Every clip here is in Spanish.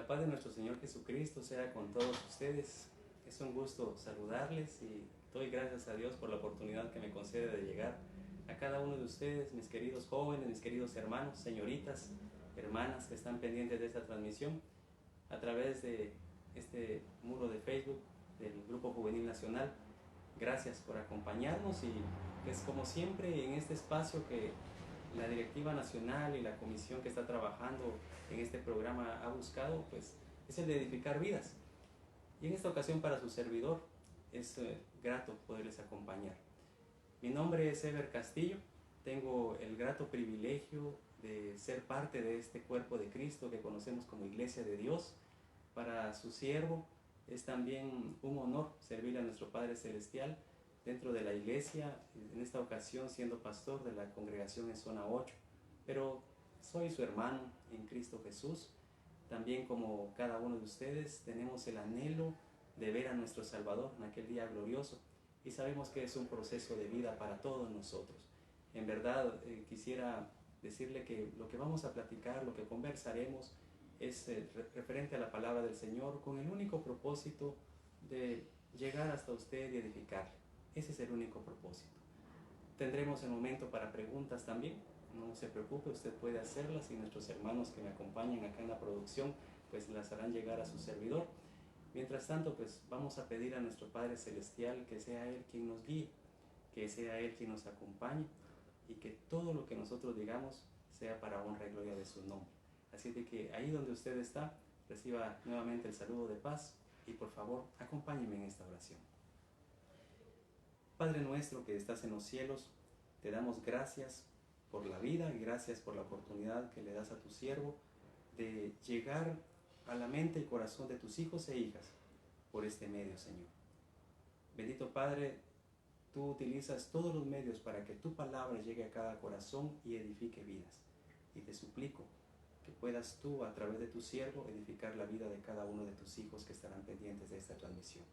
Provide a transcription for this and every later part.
La paz de nuestro Señor Jesucristo sea con todos ustedes. Es un gusto saludarles y doy gracias a Dios por la oportunidad que me concede de llegar a cada uno de ustedes, mis queridos jóvenes, mis queridos hermanos, señoritas, hermanas que están pendientes de esta transmisión a través de este muro de Facebook del Grupo Juvenil Nacional. Gracias por acompañarnos y pues como siempre en este espacio que la directiva nacional y la comisión que está trabajando en este programa ha buscado, pues es el de edificar vidas. Y en esta ocasión para su servidor es grato poderles acompañar. Mi nombre es Ever Castillo, tengo el grato privilegio de ser parte de este cuerpo de Cristo que conocemos como Iglesia de Dios. Para su siervo es también un honor servirle a nuestro Padre Celestial dentro de la iglesia, en esta ocasión siendo pastor de la congregación en zona 8, pero soy su hermano en Cristo Jesús. También como cada uno de ustedes tenemos el anhelo de ver a nuestro Salvador en aquel día glorioso y sabemos que es un proceso de vida para todos nosotros. En verdad quisiera decirle que lo que vamos a platicar, lo que conversaremos es referente a la palabra del Señor con el único propósito de llegar hasta usted y edificarle. Ese es el único propósito. Tendremos el momento para preguntas también. No se preocupe, usted puede hacerlas y nuestros hermanos que me acompañan acá en la producción pues las harán llegar a su servidor. Mientras tanto, pues vamos a pedir a nuestro Padre Celestial que sea Él quien nos guíe, que sea Él quien nos acompañe y que todo lo que nosotros digamos sea para honra y gloria de su nombre. Así de que ahí donde usted está, reciba nuevamente el saludo de paz y por favor acompáñeme en esta oración. Padre nuestro que estás en los cielos, te damos gracias por la vida y gracias por la oportunidad que le das a tu siervo de llegar a la mente y corazón de tus hijos e hijas por este medio, Señor. Bendito Padre, tú utilizas todos los medios para que tu palabra llegue a cada corazón y edifique vidas. Y te suplico que puedas tú, a través de tu siervo, edificar la vida de cada uno de tus hijos que estarán pendientes de esta transmisión.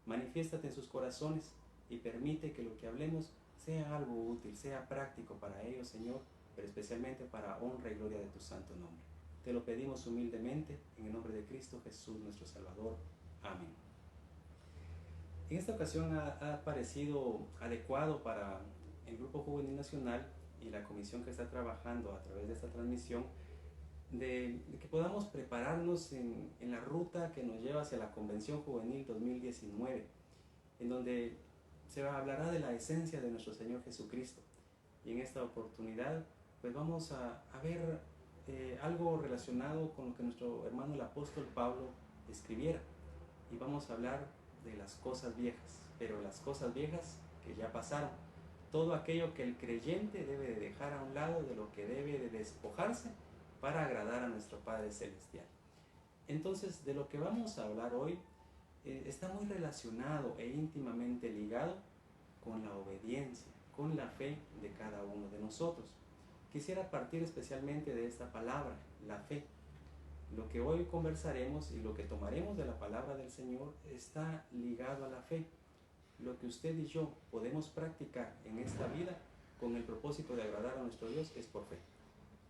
Manifiéstate en sus corazones y permite que lo que hablemos sea algo útil, sea práctico para ellos, Señor, pero especialmente para honra y gloria de tu santo nombre. Te lo pedimos humildemente en el nombre de Cristo Jesús, nuestro Salvador. Amén. En esta ocasión ha parecido adecuado para el Grupo Juvenil Nacional y la comisión que está trabajando a través de esta transmisión de que podamos prepararnos en la ruta que nos lleva hacia la Convención Juvenil 2019, en donde se hablará de la esencia de nuestro Señor Jesucristo. Y en esta oportunidad pues vamos a ver algo relacionado con lo que nuestro hermano el apóstol Pablo escribiera. Y vamos a hablar de las cosas viejas, pero las cosas viejas que ya pasaron. Todo aquello que el creyente debe de dejar a un lado, de lo que debe de despojarse para agradar a nuestro Padre Celestial. Entonces, de lo que vamos a hablar hoy está muy relacionado e íntimamente ligado con la obediencia, con la fe de cada uno de nosotros. Quisiera partir especialmente de esta palabra, la fe. Lo que hoy conversaremos y lo que tomaremos de la palabra del Señor está ligado a la fe. Lo que usted y yo podemos practicar en esta vida con el propósito de agradar a nuestro Dios es por fe.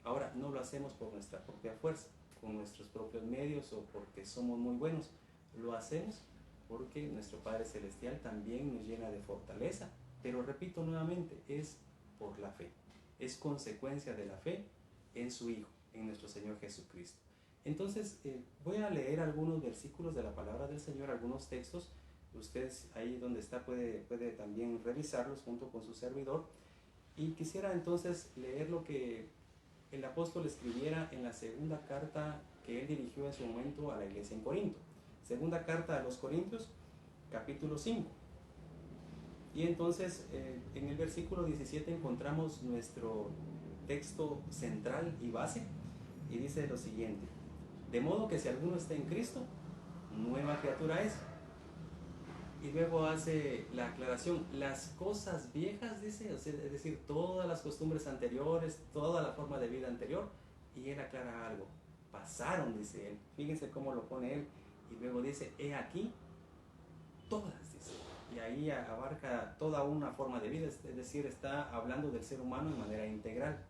Ahora, no lo hacemos por nuestra propia fuerza, con nuestros propios medios o porque somos muy buenos. Lo hacemos porque nuestro Padre Celestial también nos llena de fortaleza. Pero repito nuevamente, es por la fe. Es consecuencia de la fe en su Hijo, en nuestro Señor Jesucristo. Entonces, voy a leer algunos versículos de la palabra del Señor, algunos textos. Ustedes ahí donde está puede también revisarlos junto con su servidor. Y quisiera entonces leer lo que el apóstol escribiera en la segunda carta que él dirigió en su momento a la iglesia en Corinto. Segunda carta a los Corintios, capítulo 5. Y entonces en el versículo 17 encontramos nuestro texto central y base, y dice lo siguiente: de modo que si alguno está en Cristo, nueva criatura es. Y luego hace la aclaración, las cosas viejas, dice, es decir, todas las costumbres anteriores, toda la forma de vida anterior, y él aclara algo, pasaron, dice él. Fíjense cómo lo pone él, y luego dice, he aquí, todas, dice. Y ahí abarca toda una forma de vida, es decir, está hablando del ser humano de manera integral.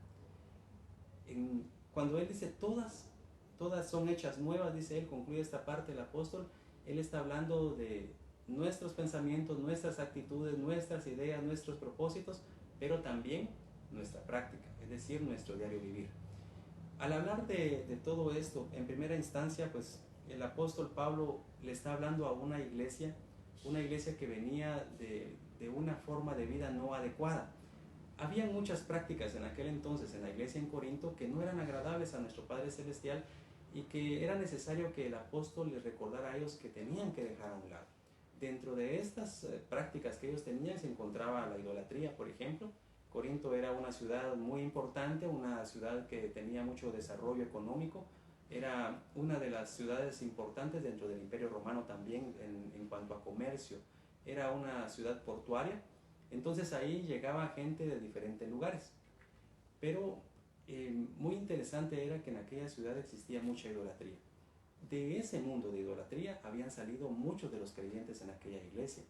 Cuando él dice todas, todas son hechas nuevas, dice él, concluye esta parte el apóstol. Él está hablando de nuestros pensamientos, nuestras actitudes, nuestras ideas, nuestros propósitos, pero también nuestra práctica, es decir, nuestro diario vivir. Al hablar de todo esto, en primera instancia, pues el apóstol Pablo le está hablando a una iglesia que venía de una forma de vida no adecuada. Había muchas prácticas en aquel entonces en la iglesia en Corinto que no eran agradables a nuestro Padre Celestial y que era necesario que el apóstol les recordara a ellos que tenían que dejar a un lado. Dentro de estas prácticas que ellos tenían se encontraba la idolatría, por ejemplo. Corinto era una ciudad muy importante, una ciudad que tenía mucho desarrollo económico, era una de las ciudades importantes dentro del Imperio Romano también en cuanto a comercio, era una ciudad portuaria, entonces ahí llegaba gente de diferentes lugares, pero muy interesante era que en aquella ciudad existía mucha idolatría. De ese mundo de idolatría habían salido muchos de los creyentes en aquella iglesia.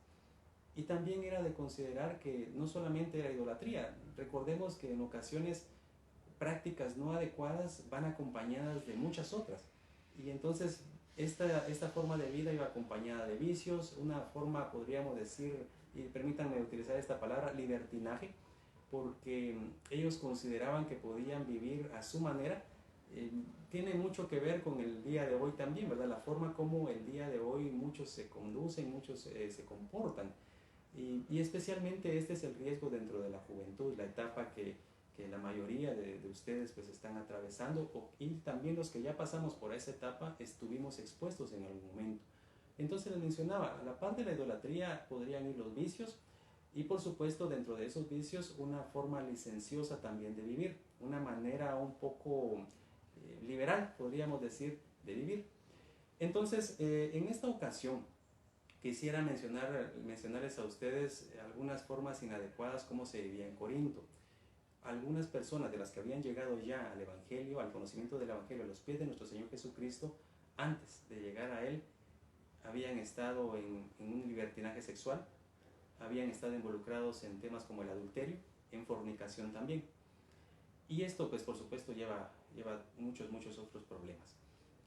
Y también era de considerar que no solamente era idolatría, recordemos que en ocasiones prácticas no adecuadas van acompañadas de muchas otras. Y entonces esta forma de vida iba acompañada de vicios, una forma, podríamos decir, y permítanme utilizar esta palabra, libertinaje, porque ellos consideraban que podían vivir a su manera. Tiene mucho que ver con el día de hoy también, ¿verdad? La forma como el día de hoy muchos se conducen, muchos se comportan. Y especialmente este es el riesgo dentro de la juventud, la etapa que la mayoría de ustedes pues están atravesando, y también los que ya pasamos por esa etapa estuvimos expuestos en algún momento. Entonces les mencionaba, a la par de la idolatría podrían ir los vicios, y por supuesto dentro de esos vicios una forma licenciosa también de vivir, una manera un poco liberal, podríamos decir, de vivir. Entonces, en esta ocasión quisiera mencionarles a ustedes algunas formas inadecuadas como se vivía en Corinto. Algunas personas de las que habían llegado ya al Evangelio, al conocimiento del Evangelio, a los pies de nuestro Señor Jesucristo, antes de llegar a Él, habían estado en un libertinaje sexual, habían estado involucrados en temas como el adulterio, en fornicación también. Y esto, pues por supuesto, lleva muchos otros problemas.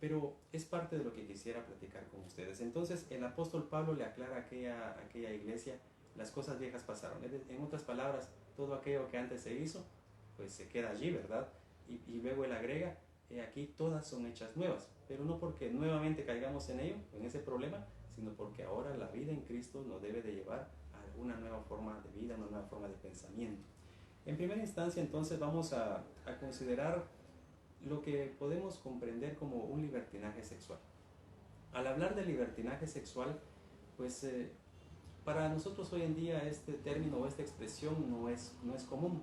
Pero es parte de lo que quisiera platicar con ustedes. Entonces, el apóstol Pablo le aclara a aquella iglesia, las cosas viejas pasaron. En otras palabras, todo aquello que antes se hizo, pues se queda allí, ¿verdad? Y luego él agrega, aquí todas son hechas nuevas, pero no porque nuevamente caigamos en ello, en ese problema, sino porque ahora la vida en Cristo nos debe de llevar a una nueva forma de vida, una nueva forma de pensamiento. En primera instancia, entonces, vamos a considerar lo que podemos comprender como un libertinaje sexual. Al hablar de libertinaje sexual, pues para nosotros hoy en día este término o esta expresión no es común.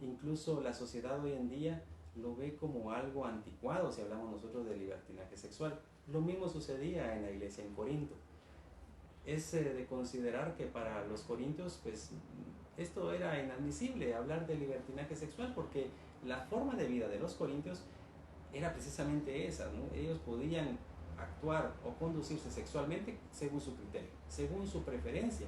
Incluso la sociedad hoy en día lo ve como algo anticuado si hablamos nosotros de libertinaje sexual. Lo mismo sucedía en la iglesia en Corinto. Es de considerar que para los corintios pues esto era inadmisible, hablar de libertinaje sexual, porque la forma de vida de los corintios era precisamente esa, ¿no? Ellos podían actuar o conducirse sexualmente según su criterio, según su preferencia,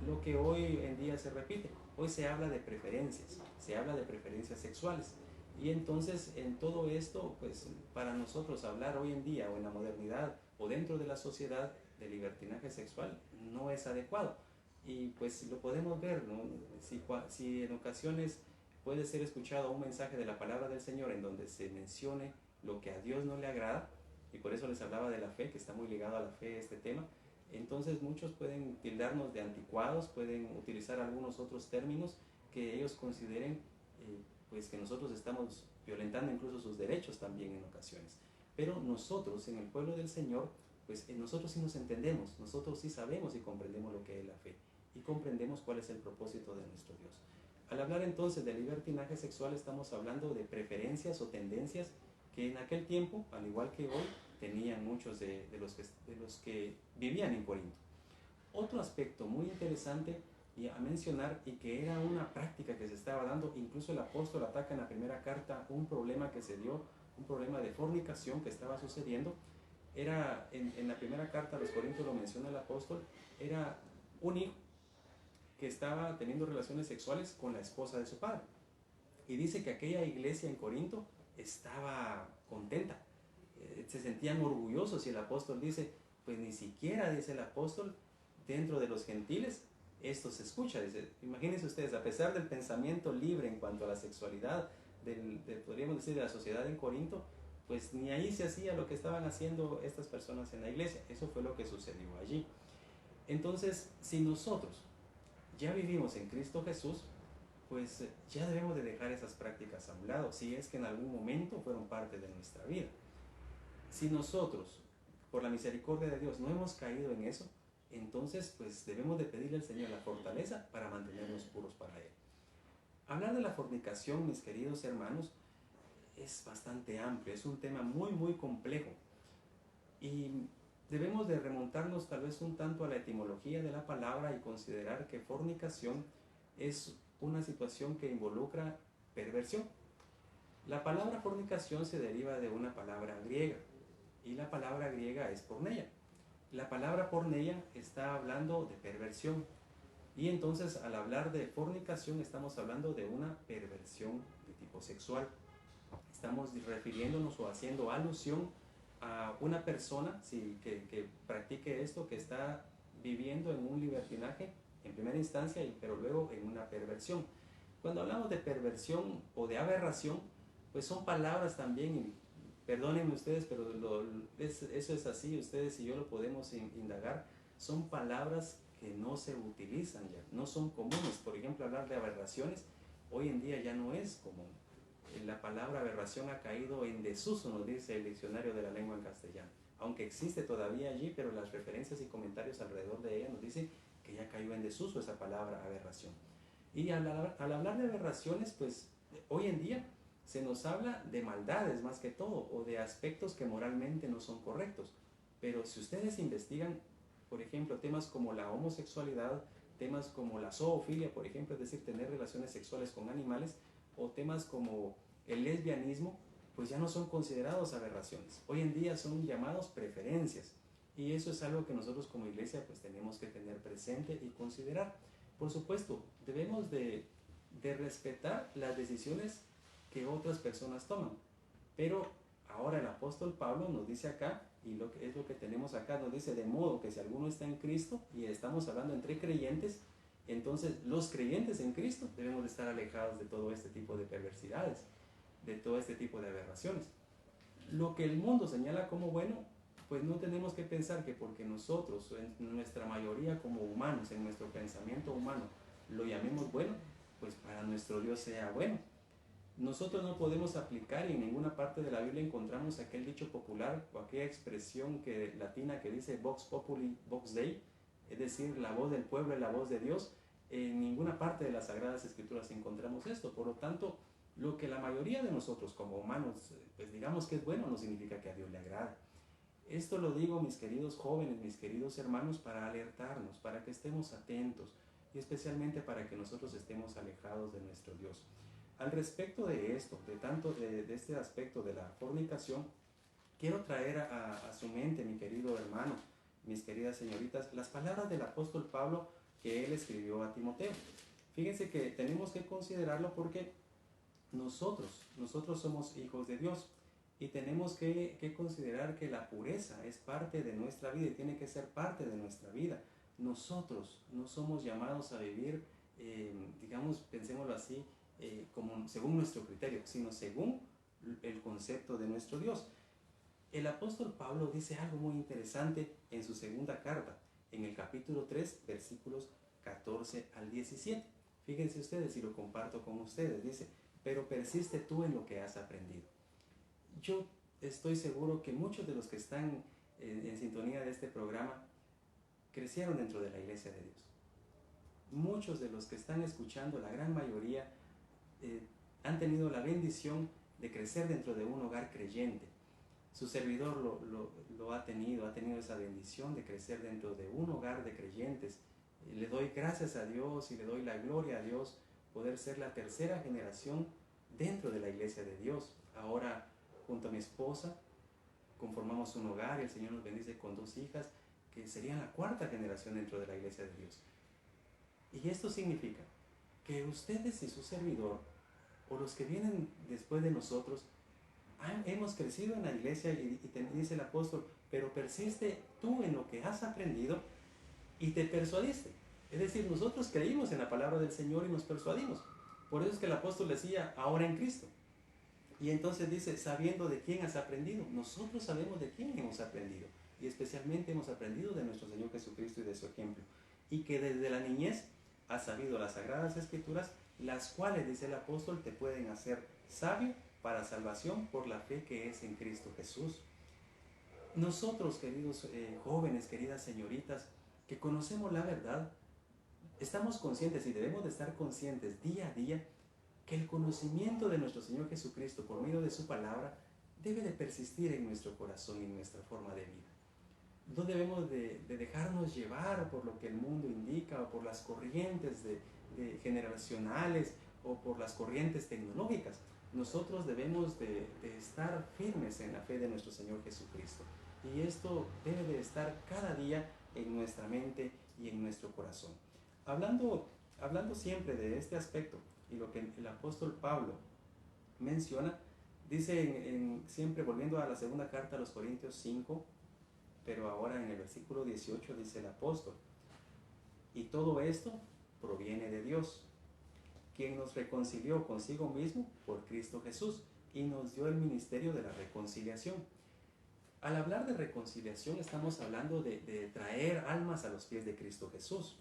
lo que hoy en día se repite. Hoy se habla de preferencias, se habla de preferencias sexuales, y entonces en todo esto, pues para nosotros hablar hoy en día o en la modernidad o dentro de la sociedad de libertinaje sexual no es adecuado, y pues lo podemos ver, ¿no? Si en ocasiones puede ser escuchado un mensaje de la palabra del Señor en donde se mencione lo que a Dios no le agrada, y por eso les hablaba de la fe, que está muy ligado a la fe este tema. Entonces muchos pueden tildarnos de anticuados, pueden utilizar algunos otros términos que ellos consideren pues que nosotros estamos violentando incluso sus derechos también en ocasiones. Pero nosotros en el pueblo del Señor, pues nosotros sí nos entendemos, nosotros sí sabemos y comprendemos lo que es la fe, y comprendemos cuál es el propósito de nuestro Dios. Al hablar entonces de libertinaje sexual, estamos hablando de preferencias o tendencias que en aquel tiempo, al igual que hoy, tenían muchos de los que vivían en Corinto. Otro aspecto muy interesante a mencionar, y que era una práctica que se estaba dando, incluso el apóstol ataca en la primera carta un problema que se dio, un problema de fornicación que estaba sucediendo. Era en la primera carta a los Corintios, lo menciona el apóstol, era un hijo que estaba teniendo relaciones sexuales con la esposa de su padre, y dice que aquella iglesia en Corinto estaba contenta. se sentían orgullosos y el apóstol dice, pues ni siquiera, dice el apóstol, dentro de los gentiles esto se escucha. Dice, imagínense ustedes, a pesar del pensamiento libre en cuanto a la sexualidad, podríamos decir, de la sociedad en Corinto, pues ni ahí se hacía lo que estaban haciendo estas personas en la iglesia. Eso fue lo que sucedió allí. Entonces, si nosotros ya vivimos en Cristo Jesús, pues ya debemos de dejar esas prácticas a un lado, si es que en algún momento fueron parte de nuestra vida. Si nosotros, por la misericordia de Dios, no hemos caído en eso, entonces pues debemos de pedirle al Señor la fortaleza para mantenernos puros para Él. Hablar de la fornicación, mis queridos hermanos, es bastante amplio, es un tema muy muy complejo y debemos de remontarnos tal vez un tanto a la etimología de la palabra y considerar que fornicación es una situación que involucra perversión. La palabra fornicación se deriva de una palabra griega y la palabra griega es porneia. La palabra porneia está hablando de perversión y entonces al hablar de fornicación estamos hablando de una perversión de tipo sexual. Estamos refiriéndonos o haciendo alusión a una persona que practique esto, que está viviendo en un libertinaje en primera instancia, pero luego en una perversión. Cuando hablamos de perversión o de aberración, pues son palabras también, y perdónenme ustedes, pero eso es así, ustedes y yo lo podemos indagar, son palabras que no se utilizan ya, no son comunes. Por ejemplo, hablar de aberraciones hoy en día ya no es común. La palabra aberración ha caído en desuso, nos dice el diccionario de la lengua en castellano. Aunque existe todavía allí, pero las referencias y comentarios alrededor de ella nos dicen que ya cayó en desuso esa palabra aberración. Y al hablar de aberraciones, pues hoy en día se nos habla de maldades más que todo, o de aspectos que moralmente no son correctos. Pero si ustedes investigan, por ejemplo, temas como la homosexualidad, temas como la zoofilia, por ejemplo, es decir, tener relaciones sexuales con animales, o temas como el lesbianismo, pues ya no son considerados aberraciones. Hoy en día son llamados preferencias. Y eso es algo que nosotros como iglesia pues tenemos que tener presente y considerar. Por supuesto, debemos de respetar las decisiones que otras personas toman. Pero ahora el apóstol Pablo nos dice acá, y es lo que tenemos acá, nos dice, de modo que si alguno está en Cristo, y estamos hablando entre creyentes, entonces los creyentes en Cristo debemos de estar alejados de todo este tipo de perversidades, de todo este tipo de aberraciones. Lo que el mundo señala como bueno, pues no tenemos que pensar que porque nosotros, en nuestra mayoría como humanos, en nuestro pensamiento humano, lo llamemos bueno, pues para nuestro Dios sea bueno. Nosotros no podemos aplicar, y en ninguna parte de la Biblia encontramos aquel dicho popular o aquella expresión latina que dice vox populi, vox dei, es decir, la voz del pueblo es la voz de Dios. En ninguna parte de las Sagradas Escrituras encontramos esto. Por lo tanto, lo que la mayoría de nosotros como humanos pues digamos que es bueno, no significa que a Dios le agrade. Esto lo digo, mis queridos jóvenes, mis queridos hermanos, para alertarnos, para que estemos atentos y especialmente para que nosotros estemos alejados de nuestro Dios. Al respecto de esto, de este aspecto de la fornicación, quiero traer a su mente, mi querido hermano, mis queridas señoritas, las palabras del apóstol Pablo que él escribió a Timoteo. Fíjense que tenemos que considerarlo porque nosotros somos hijos de Dios y tenemos que considerar que la pureza es parte de nuestra vida y tiene que ser parte de nuestra vida. Nosotros no somos llamados a vivir, digamos, pensémoslo así, como según nuestro criterio, sino según el concepto de nuestro Dios. El apóstol Pablo dice algo muy interesante en su segunda carta, en el capítulo 3, versículos 14 al 17. Fíjense ustedes, y lo comparto con ustedes, dice, pero persiste tú en lo que has aprendido. Yo estoy seguro que muchos de los que están en sintonía de este programa crecieron dentro de la iglesia de Dios. Muchos de los que están escuchando, la gran mayoría, han tenido la bendición de crecer dentro de un hogar creyente. Su servidor lo ha tenido esa bendición de crecer dentro de un hogar de creyentes. Le doy gracias a Dios y le doy la gloria a Dios poder ser la tercera generación dentro de la iglesia de Dios. Ahora, junto a mi esposa, conformamos un hogar y el Señor nos bendice con 2 hijas que serían la 4ª generación dentro de la iglesia de Dios. Y esto significa que ustedes y su servidor, o los que vienen después de nosotros, hemos crecido en la iglesia y dice el apóstol, pero persiste tú en lo que has aprendido y te persuadiste. Es decir, nosotros creímos en la palabra del Señor y nos persuadimos. Por eso es que el apóstol decía, ahora en Cristo. Y entonces dice, sabiendo de quién has aprendido. Nosotros sabemos de quién hemos aprendido. Y especialmente hemos aprendido de nuestro Señor Jesucristo y de su ejemplo. Y que desde la niñez has sabido las Sagradas Escrituras, las cuales, dice el apóstol, te pueden hacer sabio para salvación por la fe que es en Cristo Jesús. Nosotros, queridos jóvenes, queridas señoritas, que conocemos la verdad, estamos conscientes y debemos de estar conscientes día a día que el conocimiento de nuestro Señor Jesucristo por medio de su palabra debe de persistir en nuestro corazón y en nuestra forma de vida. No debemos de dejarnos llevar por lo que el mundo indica o por las corrientes generacionales o por las corrientes tecnológicas. Nosotros debemos de estar firmes en la fe de nuestro Señor Jesucristo. Y esto debe de estar cada día en nuestra mente y en nuestro corazón. Hablando siempre de este aspecto y lo que el apóstol Pablo menciona, dice siempre volviendo a la segunda carta a los Corintios 5, pero ahora en el versículo 18 dice el apóstol, y todo esto proviene de Dios, quien nos reconcilió consigo mismo por Cristo Jesús y nos dio el ministerio de la reconciliación. Al hablar de reconciliación estamos hablando de traer almas a los pies de Cristo Jesús.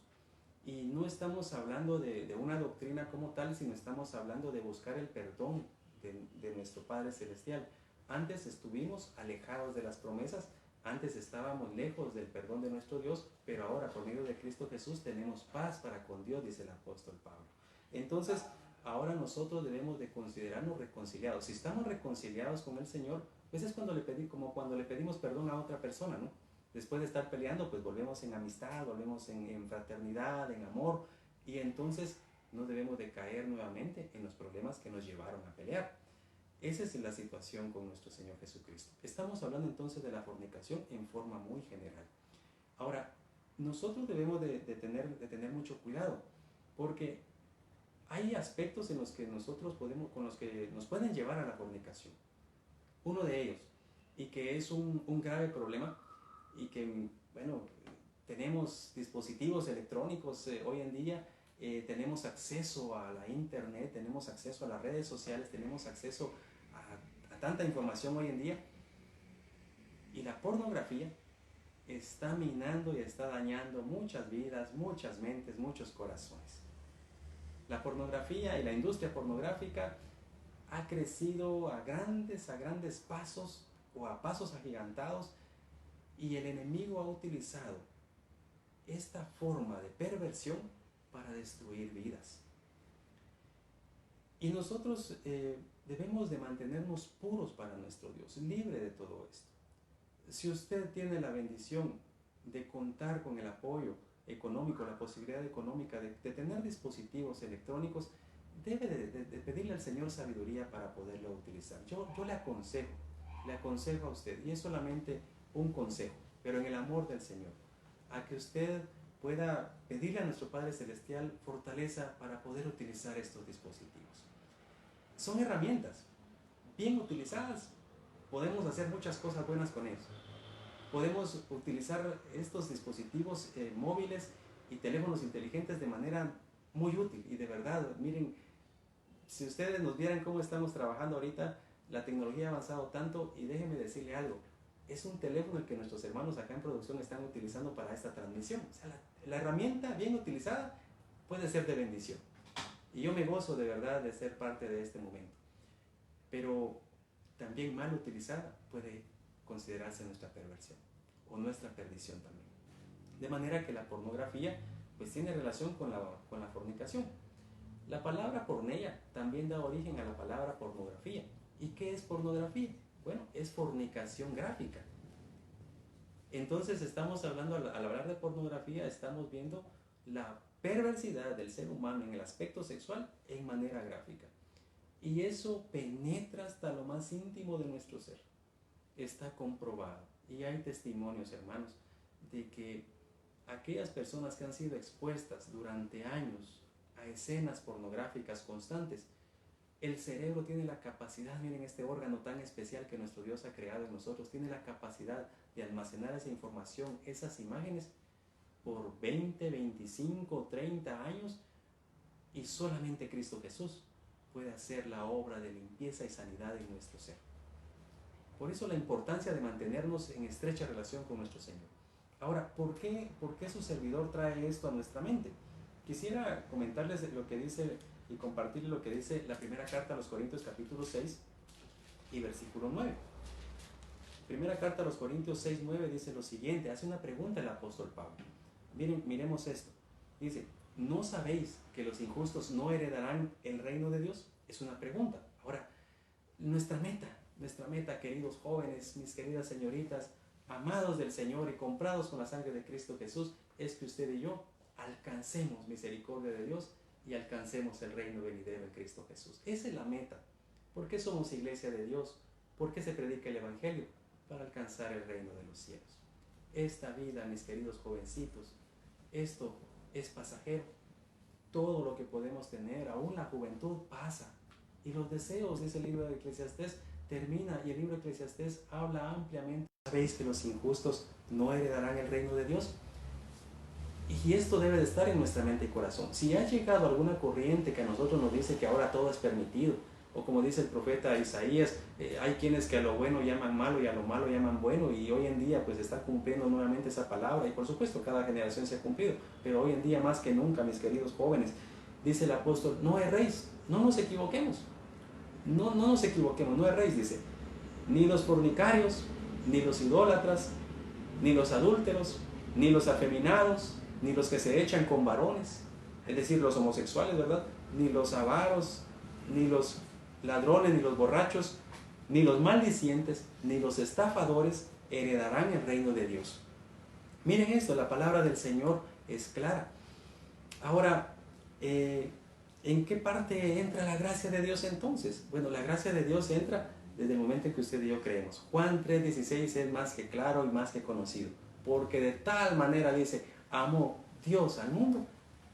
Y no estamos hablando de una doctrina como tal, sino estamos hablando de buscar el perdón de nuestro Padre Celestial. Antes estuvimos alejados de las promesas, antes estábamos lejos del perdón de nuestro Dios, pero ahora por medio de Cristo Jesús tenemos paz para con Dios, dice el apóstol Pablo. Entonces, ahora nosotros debemos de considerarnos reconciliados. Si estamos reconciliados con el Señor, pues es como cuando le pedimos perdón a otra persona, ¿no? Después de estar peleando, pues volvemos en amistad, volvemos en fraternidad, en amor, y entonces no debemos de caer nuevamente en los problemas que nos llevaron a pelear. Esa es la situación con nuestro Señor Jesucristo. Estamos hablando entonces de la fornicación en forma muy general. Ahora, nosotros debemos de tener mucho cuidado, porque hay aspectos en los que con los que nos pueden llevar a la fornicación. Uno de ellos, y que es un grave problema, y que, bueno, tenemos dispositivos electrónicos hoy en día, tenemos acceso a la internet, tenemos acceso a las redes sociales, tenemos acceso a tanta información hoy en día, y la pornografía está minando y está dañando muchas vidas, muchas mentes, muchos corazones. La pornografía y la industria pornográfica ha crecido a grandes pasos o a pasos agigantados, y el enemigo ha utilizado esta forma de perversión para destruir vidas. Y nosotros debemos de mantenernos puros para nuestro Dios, libre de todo esto. Si usted tiene la bendición de contar con el apoyo económico, la posibilidad económica de tener dispositivos electrónicos, debe de pedirle al Señor sabiduría para poderlo utilizar. Yo le aconsejo a usted, y es solamente un consejo, pero en el amor del Señor, a que usted pueda pedirle a nuestro Padre Celestial fortaleza para poder utilizar estos dispositivos. Son herramientas, bien utilizadas, podemos hacer muchas cosas buenas con ellos. Podemos utilizar estos dispositivos móviles y teléfonos inteligentes de manera muy útil, y de verdad, miren, si ustedes nos vieran cómo estamos trabajando ahorita, la tecnología ha avanzado tanto, y déjenme decirle algo, es un teléfono el que nuestros hermanos acá en producción están utilizando para esta transmisión. O sea, la herramienta bien utilizada puede ser de bendición. Y yo me gozo de verdad de ser parte de este momento. Pero también mal utilizada puede considerarse nuestra perversión o nuestra perdición también. De manera que la pornografía pues tiene relación con la fornicación. La palabra porneia también da origen a la palabra pornografía. ¿Y qué es pornografía? Bueno, es fornicación gráfica. Entonces estamos hablando, al hablar de pornografía, estamos viendo la perversidad del ser humano en el aspecto sexual en manera gráfica. Y eso penetra hasta lo más íntimo de nuestro ser. Está comprobado. Y hay testimonios, hermanos, de que aquellas personas que han sido expuestas durante años a escenas pornográficas constantes, El cerebro tiene la capacidad, miren este órgano tan especial que nuestro Dios ha creado en nosotros, tiene la capacidad de almacenar esa información, esas imágenes, por 20, 25, 30 años, y solamente Cristo Jesús puede hacer la obra de limpieza y sanidad en nuestro ser. Por eso la importancia de mantenernos en estrecha relación con nuestro Señor. Ahora, ¿por qué su servidor trae esto a nuestra mente? Quisiera comentarles lo que dice y compartir lo que dice la primera carta a los Corintios capítulo 6 y versículo 9. Primera carta a los Corintios 6, 9 dice lo siguiente, hace una pregunta el apóstol Pablo. Miremos esto. Dice, ¿no sabéis que los injustos no heredarán el reino de Dios? Es una pregunta. Ahora, nuestra meta, queridos jóvenes, mis queridas señoritas, amados del Señor y comprados con la sangre de Cristo Jesús, es que usted y yo alcancemos misericordia de Dios y alcancemos el reino venidero en Cristo Jesús. Esa es la meta. ¿Por qué somos iglesia de Dios? ¿Por qué se predica el Evangelio? Para alcanzar el reino de los cielos. Esta vida, mis queridos jovencitos, esto es pasajero. Todo lo que podemos tener, aún la juventud, pasa. Y los deseos, dice el libro de Eclesiastés, termina, y el libro de Eclesiastés habla ampliamente. ¿Sabéis que los injustos no heredarán el reino de Dios? Y esto debe de estar en nuestra mente y corazón. Si ha llegado alguna corriente que a nosotros nos dice que ahora todo es permitido, o como dice el profeta Isaías, hay quienes que a lo bueno llaman malo y a lo malo llaman bueno, y hoy en día pues está cumpliendo nuevamente esa palabra, y por supuesto cada generación se ha cumplido, pero hoy en día más que nunca, mis queridos jóvenes, dice el apóstol, no erréis, no nos equivoquemos, no nos equivoquemos, no erréis, dice, ni los fornicarios, ni los idólatras, ni los adúlteros, ni los afeminados, ni los que se echan con varones, es decir, los homosexuales, ¿verdad? Ni los avaros, ni los ladrones, ni los borrachos, ni los maldicientes, ni los estafadores heredarán el reino de Dios. Miren esto, la palabra del Señor es clara. Ahora, ¿en qué parte entra la gracia de Dios entonces? Bueno, la gracia de Dios entra desde el momento en que usted y yo creemos. Juan 3:16 es más que claro y más que conocido, porque de tal manera dice, amó Dios al mundo,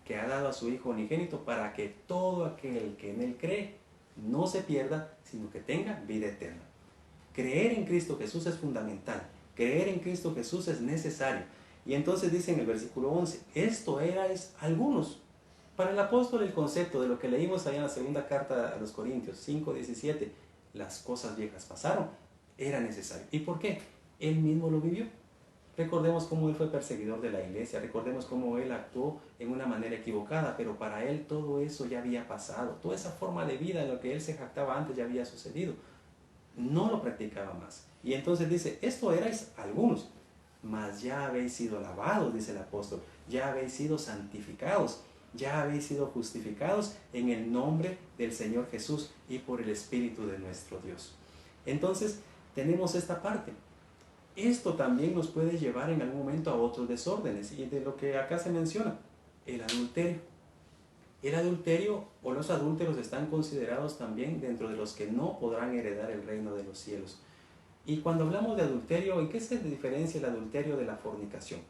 que ha dado a su Hijo unigénito para que todo aquel que en Él cree no se pierda, sino que tenga vida eterna. Creer en Cristo Jesús es fundamental, creer en Cristo Jesús es necesario. Y entonces dice en el versículo 11, esto erais algunos. Para el apóstol el concepto de lo que leímos allá en la segunda carta a los Corintios 5:17, las cosas viejas pasaron, era necesario. ¿Y por qué? Él mismo lo vivió. Recordemos cómo él fue perseguidor de la iglesia, recordemos cómo él actuó en una manera equivocada, pero para él todo eso ya había pasado, toda esa forma de vida en lo que él se jactaba antes ya había sucedido, no lo practicaba más. Y entonces dice, esto erais algunos, mas ya habéis sido lavados, dice el apóstol, ya habéis sido santificados, ya habéis sido justificados en el nombre del Señor Jesús y por el Espíritu de nuestro Dios. Entonces tenemos esta parte. Esto también nos puede llevar en algún momento a otros desórdenes, y de lo que acá se menciona, el adulterio. El adulterio o los adúlteros están considerados también dentro de los que no podrán heredar el reino de los cielos. Y cuando hablamos de adulterio, ¿en qué se diferencia el adulterio de la fornicación?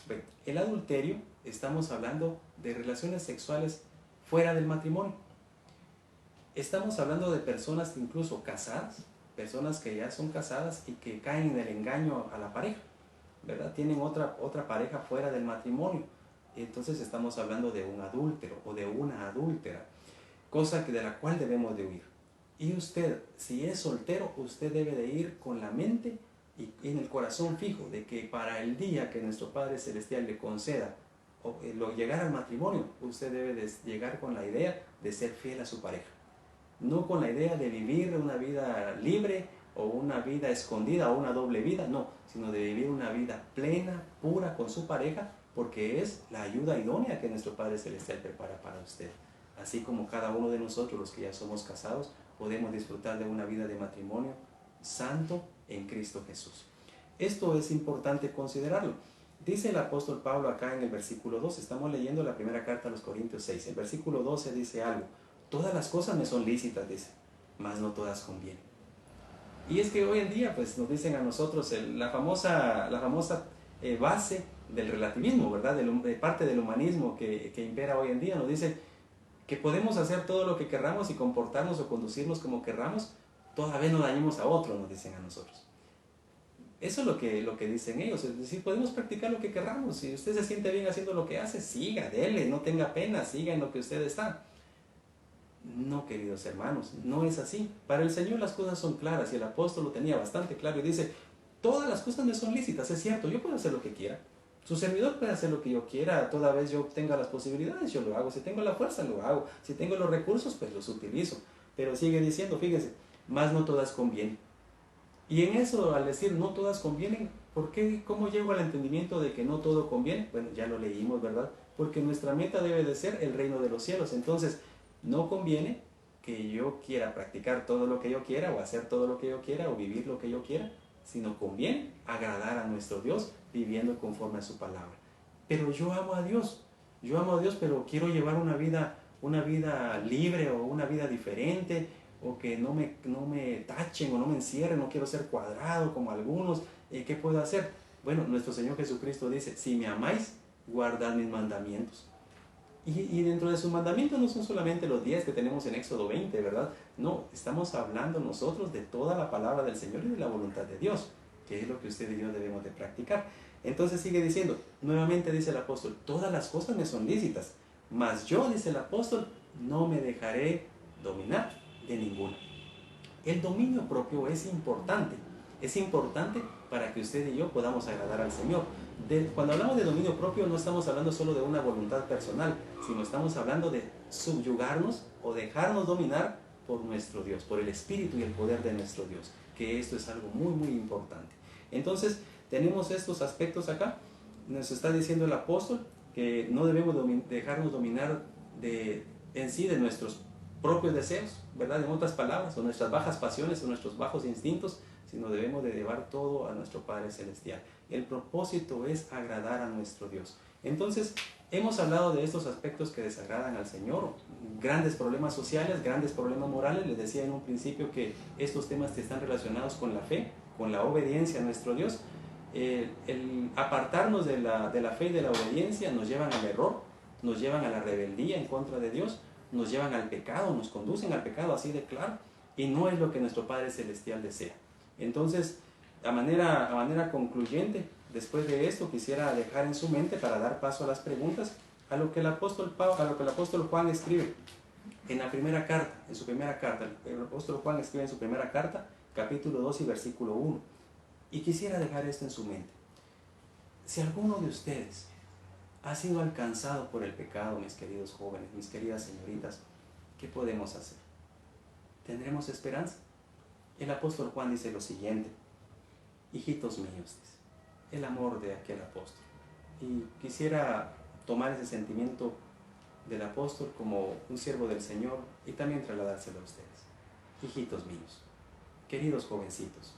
Bueno, el adulterio, estamos hablando de relaciones sexuales fuera del matrimonio. Estamos hablando de personas incluso casadas, personas que ya son casadas y que caen en el engaño a la pareja, ¿verdad? Tienen otra pareja fuera del matrimonio. Entonces estamos hablando de un adúltero o de una adúltera, cosa de la cual debemos de huir. Y usted, si es soltero, usted debe de ir con la mente y en el corazón fijo de que para el día que nuestro Padre Celestial le conceda o llegar al matrimonio, usted debe de llegar con la idea de ser fiel a su pareja. No con la idea de vivir una vida libre o una vida escondida o una doble vida, no, sino de vivir una vida plena, pura con su pareja, porque es la ayuda idónea que nuestro Padre Celestial prepara para usted. Así como cada uno de nosotros, los que ya somos casados, podemos disfrutar de una vida de matrimonio santo en Cristo Jesús. Esto es importante considerarlo. Dice el apóstol Pablo acá en el versículo 12, estamos leyendo la primera carta a los Corintios 6, el versículo 12 dice algo, todas las cosas me son lícitas, dice, mas no todas convienen. Y es que hoy en día pues nos dicen a nosotros la famosa base del relativismo, ¿verdad? De parte del humanismo que impera hoy en día, nos dice que podemos hacer todo lo que querramos y comportarnos o conducirnos como querramos, toda vez no dañemos a otros, nos dicen a nosotros. Eso es lo que dicen ellos, es decir, podemos practicar lo que querramos. Si usted se siente bien haciendo lo que hace, siga, dele, no tenga pena, siga en lo que usted está. No, queridos hermanos, no es así. Para el Señor las cosas son claras y el apóstol lo tenía bastante claro y dice, todas las cosas me son lícitas, es cierto, yo puedo hacer lo que quiera. Su servidor puede hacer lo que yo quiera, toda vez yo tenga las posibilidades, yo lo hago. Si tengo la fuerza, lo hago. Si tengo los recursos, pues los utilizo. Pero sigue diciendo, fíjese, más no todas convienen. Y en eso, al decir no todas convienen, ¿por qué? ¿Cómo llego al entendimiento de que no todo conviene? Bueno, ya lo leímos, ¿verdad? Porque nuestra meta debe de ser el reino de los cielos. Entonces, no conviene que yo quiera practicar todo lo que yo quiera, o hacer todo lo que yo quiera, o vivir lo que yo quiera, sino conviene agradar a nuestro Dios viviendo conforme a su palabra. Pero yo amo a Dios, pero quiero llevar una vida libre o una vida diferente, o que no me tachen o no me encierren, no quiero ser cuadrado como algunos. ¿Qué puedo hacer? Bueno, nuestro Señor Jesucristo dice, si me amáis, guardad mis mandamientos. Y dentro de sus mandamientos no son solamente los 10 que tenemos en Éxodo 20, ¿verdad? No, estamos hablando nosotros de toda la palabra del Señor y de la voluntad de Dios, que es lo que usted y yo debemos de practicar. Entonces sigue diciendo, nuevamente dice el apóstol, todas las cosas me son lícitas, mas yo, dice el apóstol, no me dejaré dominar de ninguna. El dominio propio es importante para que usted y yo podamos agradar al Señor. Cuando hablamos de dominio propio no estamos hablando solo de una voluntad personal, sino estamos hablando de subyugarnos o dejarnos dominar por nuestro Dios, por el Espíritu y el poder de nuestro Dios, que esto es algo muy, muy importante. Entonces, tenemos estos aspectos acá. Nos está diciendo el apóstol que no debemos dejarnos dominar en sí de nuestros propios deseos, ¿verdad? En otras palabras, o nuestras bajas pasiones o nuestros bajos instintos, sino debemos de llevar todo a nuestro Padre Celestial. El propósito es agradar a nuestro Dios. Entonces, hemos hablado de estos aspectos que desagradan al Señor, grandes problemas sociales, grandes problemas morales. Les decía en un principio que estos temas están relacionados con la fe, con la obediencia a nuestro Dios. El apartarnos de la fe y de la obediencia nos llevan al error, nos llevan a la rebeldía en contra de Dios, nos llevan al pecado, nos conducen al pecado, así de claro, y no es lo que nuestro Padre Celestial desea. Entonces, a manera concluyente, después de esto, quisiera dejar en su mente, para dar paso a las preguntas, a lo que el apóstol Juan escribe en la primera carta, en su primera carta. El apóstol Juan escribe en su primera carta, capítulo 2 y versículo 1. Y quisiera dejar esto en su mente. Si alguno de ustedes ha sido alcanzado por el pecado, mis queridos jóvenes, mis queridas señoritas, ¿qué podemos hacer? ¿Tendremos esperanza? El apóstol Juan dice lo siguiente: hijitos míos, dice, el amor de aquel apóstol. Y quisiera tomar ese sentimiento del apóstol como un siervo del Señor y también trasladárselo a ustedes. Hijitos míos, queridos jovencitos,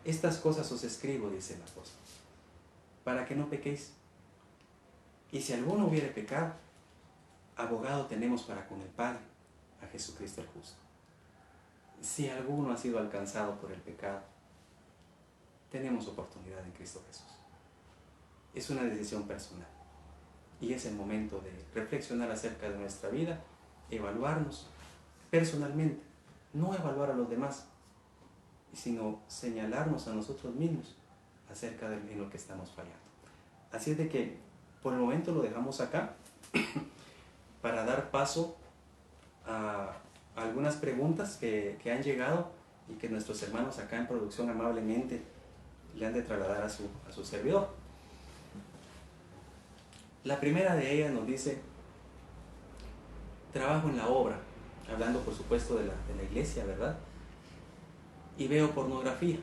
estas cosas os escribo, dice el apóstol, para que no pequéis. Y si alguno hubiere pecado, abogado tenemos para con el Padre, a Jesucristo el justo. Si alguno ha sido alcanzado por el pecado, tenemos oportunidad en Cristo Jesús. Es una decisión personal y es el momento de reflexionar acerca de nuestra vida, evaluarnos personalmente, no evaluar a los demás, sino señalarnos a nosotros mismos acerca de en lo que estamos fallando. Así es de que por el momento lo dejamos acá para dar paso a algunas preguntas que han llegado y que nuestros hermanos acá en producción amablemente le han de trasladar a su servidor. La primera de ellas nos dice: trabajo en la obra, hablando por supuesto de la iglesia, ¿verdad? Y veo pornografía.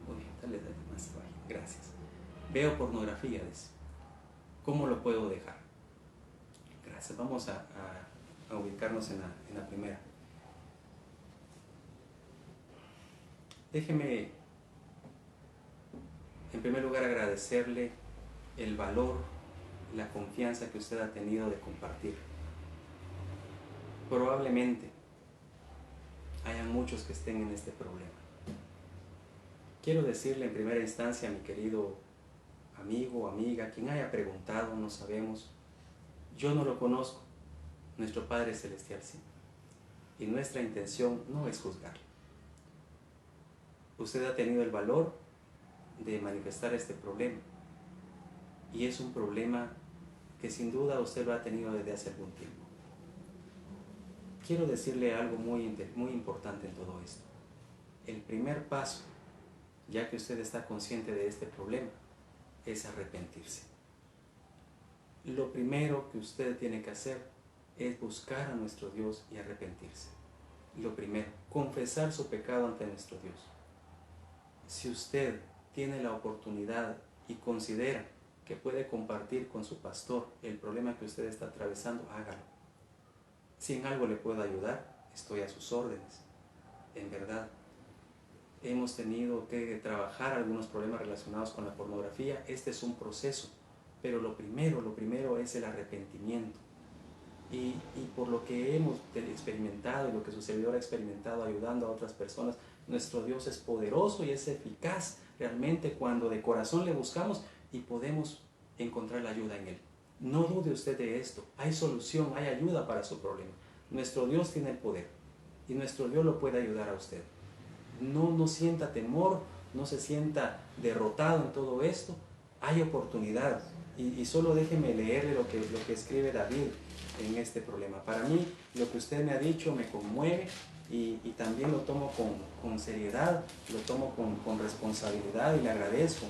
Uy, dale más abajo. Gracias. Veo pornografía, dice. ¿Cómo lo puedo dejar? Gracias. Vamos a ubicarnos en la primera. Déjeme, en primer lugar, agradecerle el valor, la confianza que usted ha tenido de compartir. Probablemente hayan muchos que estén en este problema. Quiero decirle en primera instancia a mi querido amigo o amiga, quien haya preguntado, no sabemos, Yo no lo conozco, nuestro Padre Celestial sí. Y nuestra intención no es juzgarlo. Usted ha tenido el valor de manifestar este problema. Y es un problema que sin duda usted lo ha tenido desde hace algún tiempo. Quiero decirle algo muy importante en todo esto. El primer paso, ya que usted está consciente de este problema, es arrepentirse. Lo primero que usted tiene que hacer es buscar a nuestro Dios y arrepentirse. Lo primero, confesar su pecado ante nuestro Dios. Si usted tiene la oportunidad y considera que puede compartir con su pastor el problema que usted está atravesando, hágalo. Si en algo le puedo ayudar, estoy a sus órdenes. En verdad, hemos tenido que trabajar algunos problemas relacionados con la pornografía. Este es un proceso, pero lo primero es el arrepentimiento. Y por lo que hemos experimentado y lo que su servidor ha experimentado ayudando a otras personas, nuestro Dios es poderoso y es eficaz realmente cuando de corazón le buscamos y podemos encontrar la ayuda en Él. No dude usted de esto, hay solución, hay ayuda para su problema. Nuestro Dios tiene el poder y nuestro Dios lo puede ayudar a usted. No sienta temor, no se sienta derrotado en todo esto, hay oportunidad. Y solo déjeme leerle lo que escribe David en este problema. Para mí, lo que usted me ha dicho me conmueve y también lo tomo con seriedad, lo tomo con responsabilidad y le agradezco.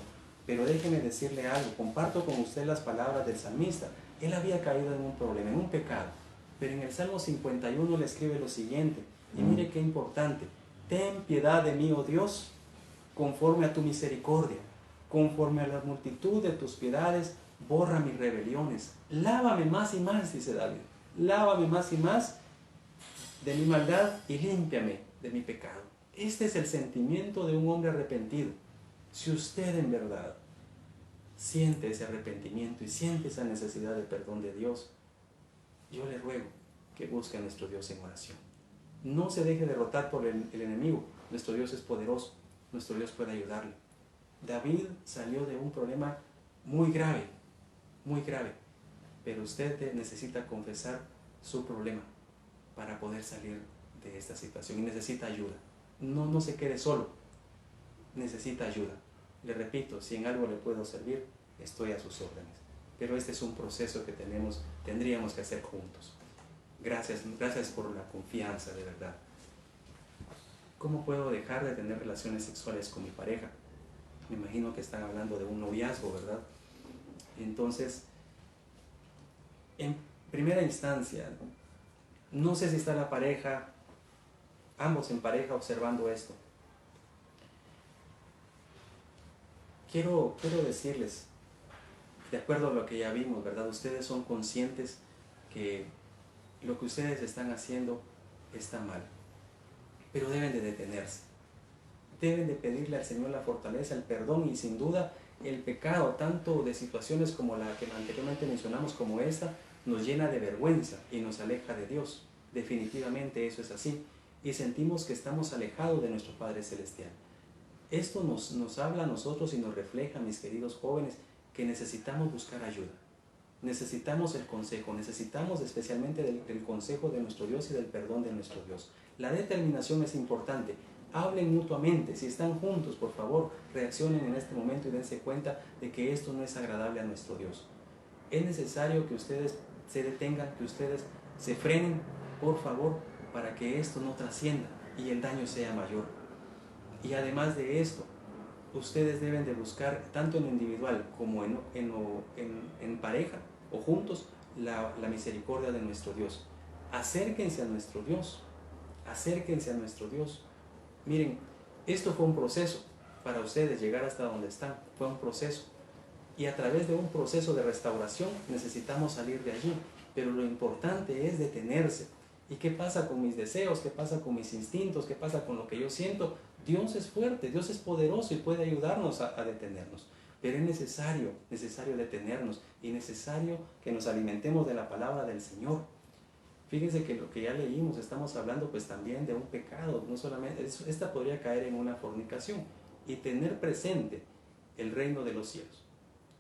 Pero déjeme decirle algo, comparto con usted las palabras del salmista. Él había caído en un problema, en un pecado. Pero en el Salmo 51 le escribe lo siguiente, y mire qué importante: ten piedad de mí, oh Dios, conforme a tu misericordia, conforme a la multitud de tus piedades, borra mis rebeliones. Lávame más y más, dice David, lávame más y más de mi maldad y límpiame de mi pecado. Este es el sentimiento de un hombre arrepentido. Si usted en verdad siente ese arrepentimiento y siente esa necesidad de perdón de Dios, yo le ruego que busque a nuestro Dios en oración. No se deje derrotar por el enemigo. Nuestro Dios es poderoso, nuestro Dios puede ayudarle. David salió de un problema muy grave, pero usted necesita confesar su problema para poder salir de esta situación y necesita ayuda. No se quede solo, necesita ayuda. Le repito, si en algo le puedo servir, estoy a sus órdenes. Pero este es un proceso que tendríamos que hacer juntos. Gracias por la confianza, de verdad. ¿Cómo puedo dejar de tener relaciones sexuales con mi pareja? Me imagino que están hablando de un noviazgo, ¿verdad? Entonces, en primera instancia, no sé si está la pareja, ambos en pareja, observando esto. Quiero decirles, de acuerdo a lo que ya vimos, ¿verdad? Ustedes son conscientes que lo que ustedes están haciendo está mal, pero deben de detenerse. Deben de pedirle al Señor la fortaleza, el perdón y sin duda el pecado, tanto de situaciones como la que anteriormente mencionamos como esta, nos llena de vergüenza y nos aleja de Dios. Definitivamente eso es así y sentimos que estamos alejados de nuestro Padre Celestial. Esto nos habla a nosotros y nos refleja, mis queridos jóvenes, que necesitamos buscar ayuda. Necesitamos el consejo, necesitamos especialmente del consejo de nuestro Dios y del perdón de nuestro Dios. La determinación es importante. Hablen mutuamente, si están juntos, por favor, reaccionen en este momento y dense cuenta de que esto no es agradable a nuestro Dios. Es necesario que ustedes se detengan, que ustedes se frenen, por favor, para que esto no trascienda y el daño sea mayor. Y además de esto, ustedes deben de buscar, tanto en lo individual como en pareja o juntos, la misericordia de nuestro Dios. Acérquense a nuestro Dios, acérquense a nuestro Dios. Miren, esto fue un proceso para ustedes llegar hasta donde están, fue un proceso. Y a través de un proceso de restauración necesitamos salir de allí. Pero lo importante es detenerse. ¿Y qué pasa con mis deseos? ¿Qué pasa con mis instintos? ¿Qué pasa con lo que yo siento? Dios es fuerte, Dios es poderoso y puede ayudarnos a detenernos. Pero es necesario detenernos y necesario que nos alimentemos de la palabra del Señor. Fíjense que lo que ya leímos, estamos hablando pues también de un pecado, no solamente, esta podría caer en una fornicación y tener presente el reino de los cielos.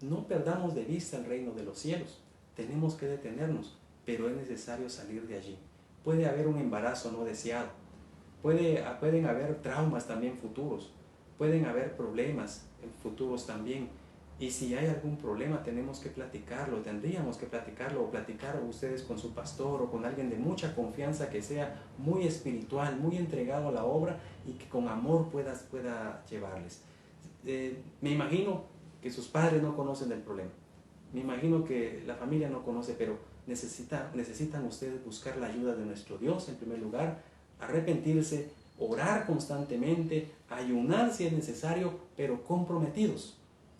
No perdamos de vista el reino de los cielos. tenemos que detenernos, pero es necesario salir de allí. Puede haber un embarazo no deseado, pueden haber traumas también futuros, pueden haber problemas futuros también. Y si hay algún problema tenemos que platicarlo, tendríamos que platicarlo, o platicar ustedes con su pastor o con alguien de mucha confianza que sea muy espiritual, muy entregado a la obra y que con amor pueda llevarles. Me imagino que sus padres no conocen del problema, me imagino que la familia no conoce, pero necesitan ustedes buscar la ayuda de nuestro Dios en primer lugar, arrepentirse, orar constantemente, ayunar si es necesario, pero comprometidos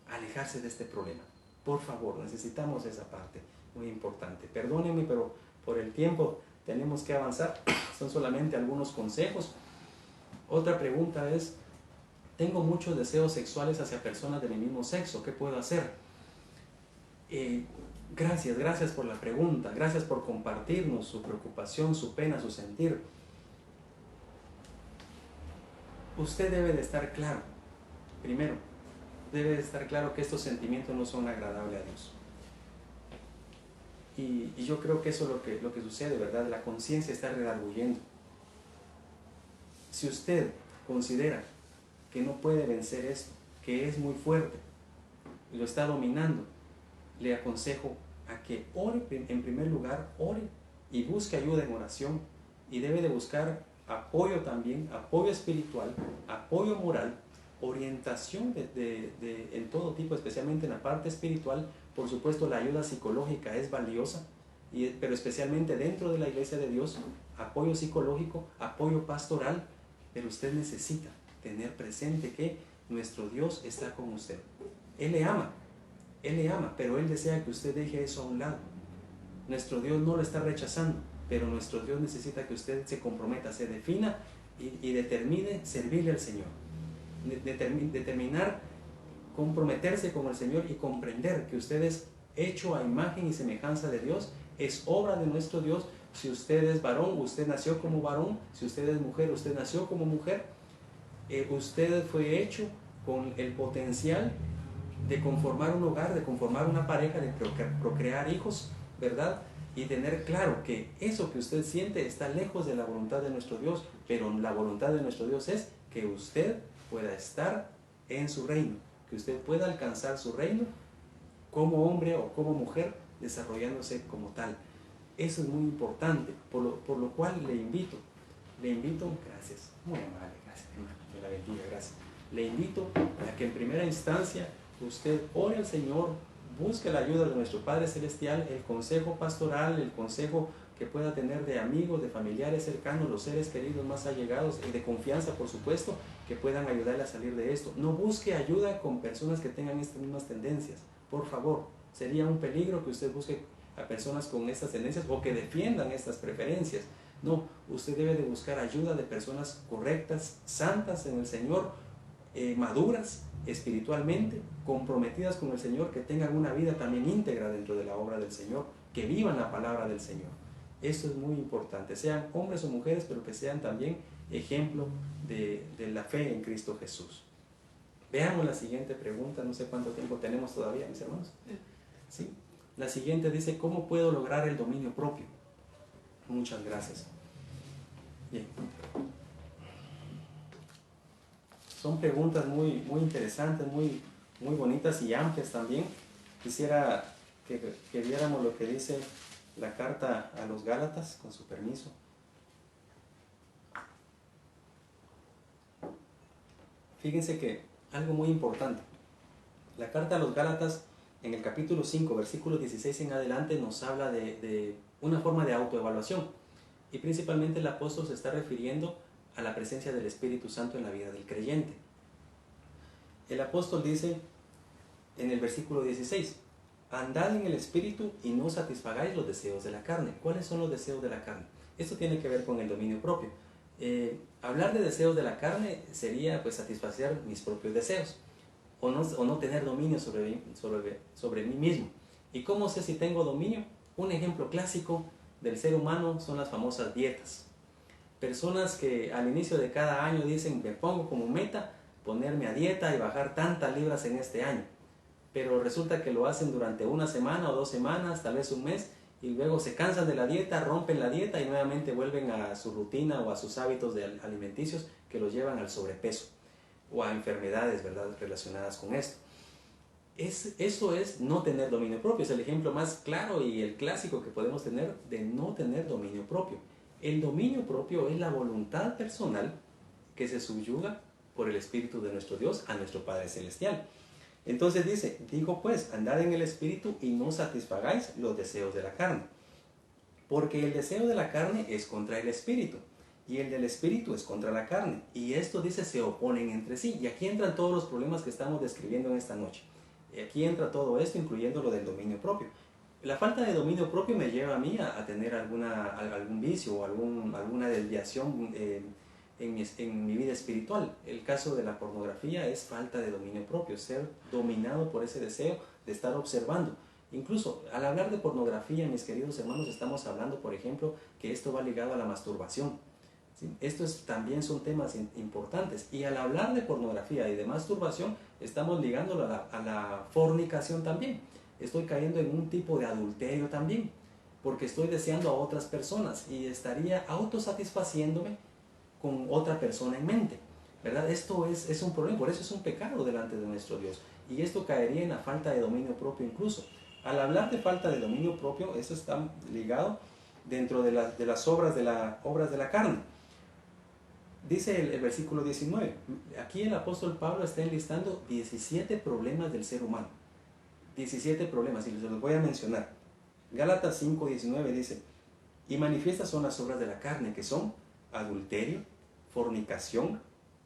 a alejarse de este problema. Por favor, necesitamos esa parte, muy importante. Perdónenme, pero por el tiempo tenemos que avanzar. Son solamente algunos consejos. Otra pregunta es, tengo muchos deseos sexuales hacia personas de mi mismo sexo, ¿qué puedo hacer? Gracias por la pregunta, gracias por compartirnos su preocupación, su pena, su sentir. Usted debe de estar claro, primero, debe de estar claro que estos sentimientos no son agradables a Dios. Y yo creo que eso es lo que sucede, ¿verdad? La conciencia está redarguyendo. Si usted considera que no puede vencer esto, que es muy fuerte, y lo está dominando, le aconsejo a que ore, en primer lugar, ore y busque ayuda en oración, y debe de buscar apoyo también, apoyo espiritual, apoyo moral, orientación en todo tipo, especialmente en la parte espiritual. Por supuesto, la ayuda psicológica es valiosa, pero especialmente dentro de la Iglesia de Dios, apoyo psicológico, apoyo pastoral, pero usted necesita tener presente que nuestro Dios está con usted. Él le ama, pero Él desea que usted deje eso a un lado. Nuestro Dios no lo está rechazando, pero nuestro Dios necesita que usted se comprometa, se defina y determine servirle al Señor. Determinar, comprometerse con el Señor y comprender que usted es hecho a imagen y semejanza de Dios, es obra de nuestro Dios. Si usted es varón, usted nació como varón. Si usted es mujer, usted nació como mujer. Usted fue hecho con el potencial de conformar un hogar, de conformar una pareja, de procrear hijos, ¿verdad? Y tener claro que eso que usted siente está lejos de la voluntad de nuestro Dios, pero la voluntad de nuestro Dios es que usted pueda estar en su reino, que usted pueda alcanzar su reino como hombre o como mujer, desarrollándose como tal. Eso es muy importante, por lo cual le invito, gracias, muy amable, gracias, hermano, que la bendiga, gracias. Le invito a que en primera instancia usted ore al Señor, busque la ayuda de nuestro Padre Celestial, el consejo pastoral, el consejo que pueda tener de amigos, de familiares cercanos, los seres queridos más allegados y de confianza, por supuesto, que puedan ayudarle a salir de esto. No busque ayuda con personas que tengan estas mismas tendencias, por favor. Sería un peligro que usted busque a personas con estas tendencias o que defiendan estas preferencias. No, usted debe de buscar ayuda de personas correctas, santas en el Señor, maduras espiritualmente, comprometidas con el Señor, que tengan una vida también íntegra dentro de la obra del Señor, que vivan la palabra del Señor. Eso es muy importante, sean hombres o mujeres, pero que sean también ejemplo de la fe en Cristo Jesús. Veamos la siguiente pregunta, no sé cuánto tiempo tenemos todavía, mis hermanos. ¿Sí? La siguiente dice, ¿cómo puedo lograr el dominio propio? Muchas gracias. Bien. Son preguntas muy interesantes, muy bonitas y amplias también. Quisiera que viéramos lo que dice la carta a los Gálatas, con su permiso. Fíjense que algo muy importante. La carta a los Gálatas, en el capítulo 5, versículos 16 en adelante, nos habla de una forma de autoevaluación. Y principalmente el apóstol se está refiriendo a la presencia del Espíritu Santo en la vida del creyente. El apóstol dice en el versículo 16, andad en el Espíritu y no satisfagáis los deseos de la carne. ¿Cuáles son los deseos de la carne? Esto tiene que ver con el dominio propio. Hablar de deseos de la carne sería pues satisfacer mis propios deseos o no tener dominio sobre mí mismo. ¿Y cómo sé si tengo dominio? Un ejemplo clásico del ser humano son las famosas dietas. Personas que al inicio de cada año dicen, me pongo como meta ponerme a dieta y bajar tantas libras en este año. pero resulta que lo hacen durante una semana o 2 semanas, tal vez un mes, y luego se cansan de la dieta, rompen la dieta y nuevamente vuelven a su rutina o a sus hábitos alimenticios que los llevan al sobrepeso o a enfermedades, ¿verdad?, relacionadas con esto. Eso es no tener dominio propio, es el ejemplo más claro y el clásico que podemos tener de no tener dominio propio. El dominio propio es la voluntad personal que se subyuga por el Espíritu de nuestro Dios a nuestro Padre Celestial. Entonces dice, digo pues, andad en el Espíritu y no satisfagáis los deseos de la carne. Porque el deseo de la carne es contra el Espíritu, y el del Espíritu es contra la carne. Y esto, dice, se oponen entre sí. Y aquí entran todos los problemas que estamos describiendo en esta noche. Y aquí entra todo esto, incluyendo lo del dominio propio. La falta de dominio propio me lleva a mí a tener algún vicio o alguna desviación en mi vida espiritual. El caso de la pornografía es falta de dominio propio, ser dominado por ese deseo de estar observando. Incluso al hablar de pornografía, mis queridos hermanos, estamos hablando, por ejemplo, que esto va ligado a la masturbación. ¿Sí? Estos también son temas importantes. Y al hablar de pornografía y de masturbación, estamos ligándolo a la fornicación también. Estoy cayendo en un tipo de adulterio también, porque estoy deseando a otras personas y estaría autosatisfaciéndome con otra persona en mente, ¿verdad? Esto es un problema, por eso es un pecado delante de nuestro Dios. Y esto caería en la falta de dominio propio incluso. Al hablar de falta de dominio propio, esto está ligado dentro de las obras de la carne. Dice el versículo 19, aquí el apóstol Pablo está enlistando 17 problemas del ser humano. 17 problemas, y les los voy a mencionar. Gálatas 5:19 dice, y manifiestas son las obras de la carne, que son adulterio, fornicación,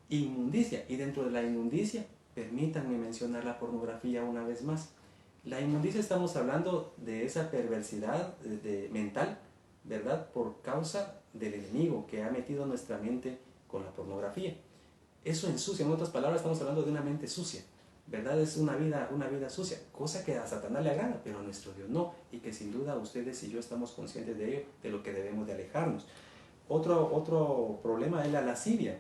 inmundicia. Y dentro de la inmundicia, permítanme mencionar la pornografía una vez más. La inmundicia, estamos hablando de esa perversidad mental, ¿verdad?, por causa del enemigo que ha metido nuestra mente con la pornografía. Eso ensucia, en otras palabras, estamos hablando de una mente sucia, ¿verdad? Es una vida sucia, cosa que a Satanás le agrada, pero a nuestro Dios no, y que sin duda ustedes y yo estamos conscientes de ello, de lo que debemos de alejarnos. Otro problema es la lascivia.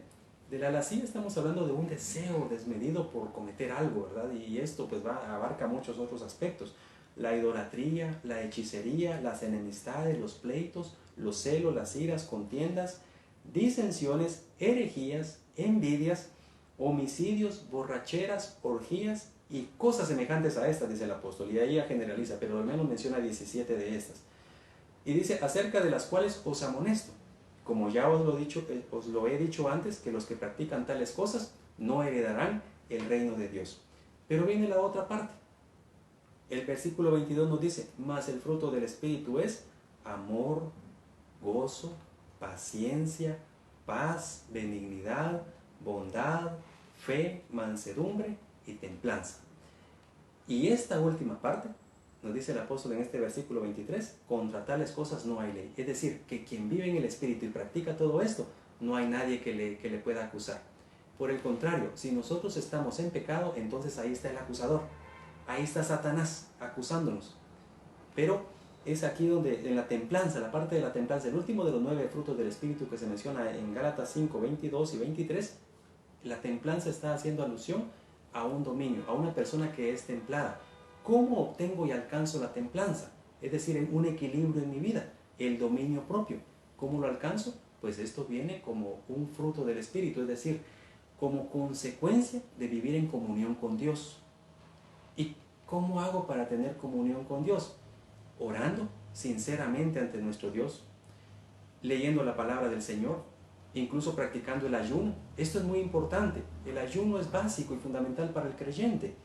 De la lascivia estamos hablando de un deseo desmedido por cometer algo, ¿verdad? Y esto pues abarca muchos otros aspectos. La idolatría, la hechicería, las enemistades, los pleitos, los celos, las iras, contiendas, disensiones, herejías, envidias, homicidios, borracheras, orgías y cosas semejantes a estas, dice el apóstol. Y ahí ya generaliza, pero al menos menciona 17 de estas. Y dice, acerca de las cuales os amonesto, como ya os lo he dicho antes, que los que practican tales cosas no heredarán el reino de Dios. Pero viene la otra parte. El versículo 22 nos dice, mas el fruto del Espíritu es amor, gozo, paciencia, paz, benignidad, bondad, fe, mansedumbre y templanza. Y esta última parte, nos dice el apóstol en este versículo 23, contra tales cosas no hay ley. Es decir, que quien vive en el Espíritu y practica todo esto, no hay nadie que le pueda acusar. Por el contrario, si nosotros estamos en pecado, entonces ahí está el acusador. Ahí está Satanás acusándonos. Pero es aquí donde, en la templanza, la parte de la templanza, el último de los 9 frutos del Espíritu que se menciona en Gálatas 5, 22 y 23, la templanza está haciendo alusión a un dominio, a una persona que es templada. ¿Cómo obtengo y alcanzo la templanza? Es decir, en un equilibrio en mi vida, el dominio propio. ¿Cómo lo alcanzo? Pues esto viene como un fruto del Espíritu, es decir, como consecuencia de vivir en comunión con Dios. ¿Y cómo hago para tener comunión con Dios? Orando sinceramente ante nuestro Dios, leyendo la palabra del Señor, incluso practicando el ayuno. Esto es muy importante. El ayuno es básico y fundamental para el creyente.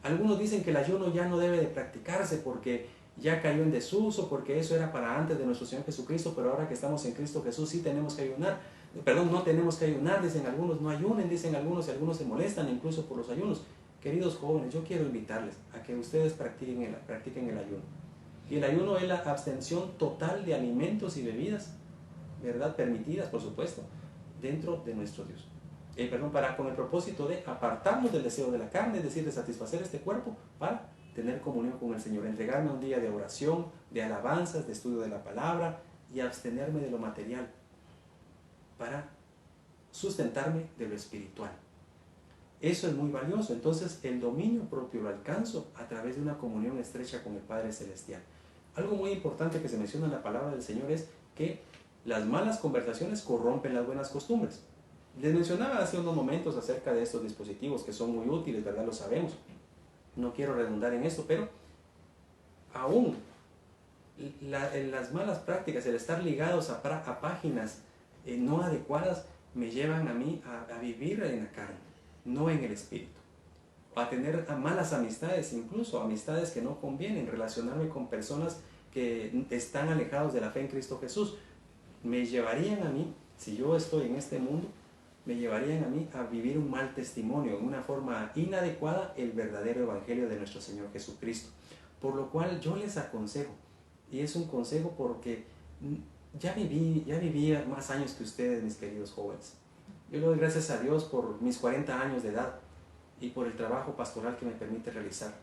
Algunos dicen que el ayuno ya no debe de practicarse porque ya cayó en desuso, porque eso era para antes de nuestro Señor Jesucristo, pero ahora que estamos en Cristo Jesús sí tenemos que ayunar. Perdón, no tenemos que ayunar, dicen algunos, no ayunen, dicen algunos, y algunos se molestan incluso por los ayunos. Queridos jóvenes, yo quiero invitarles a que ustedes practiquen el ayuno. Y el ayuno es la abstención total de alimentos y bebidas, ¿verdad? Permitidas, por supuesto, dentro de nuestro Dios. Con el propósito de apartarnos del deseo de la carne, es decir, de satisfacer este cuerpo para tener comunión con el Señor, entregarme a un día de oración, de alabanzas, de estudio de la palabra y abstenerme de lo material para sustentarme de lo espiritual. Eso es muy valioso. Entonces el dominio propio lo alcanzo a través de una comunión estrecha con el Padre Celestial. Algo muy importante que se menciona en la palabra del Señor es que las malas conversaciones corrompen las buenas costumbres. Les mencionaba hace unos momentos acerca de estos dispositivos que son muy útiles, ¿verdad? Lo sabemos. No quiero redundar en esto, pero aún las malas prácticas, el estar ligados a páginas no adecuadas, me llevan a mí a vivir en la carne, no en el espíritu. A tener malas amistades, incluso amistades que no convienen, relacionarme con personas que están alejados de la fe en Cristo Jesús. Me llevarían a mí, si yo estoy en este mundo, me llevarían a mí a vivir un mal testimonio, en una forma inadecuada, el verdadero evangelio de nuestro Señor Jesucristo. Por lo cual yo les aconsejo, y es un consejo porque ya viví más años que ustedes, mis queridos jóvenes. Yo le doy gracias a Dios por mis 40 años de edad y por el trabajo pastoral que me permite realizar.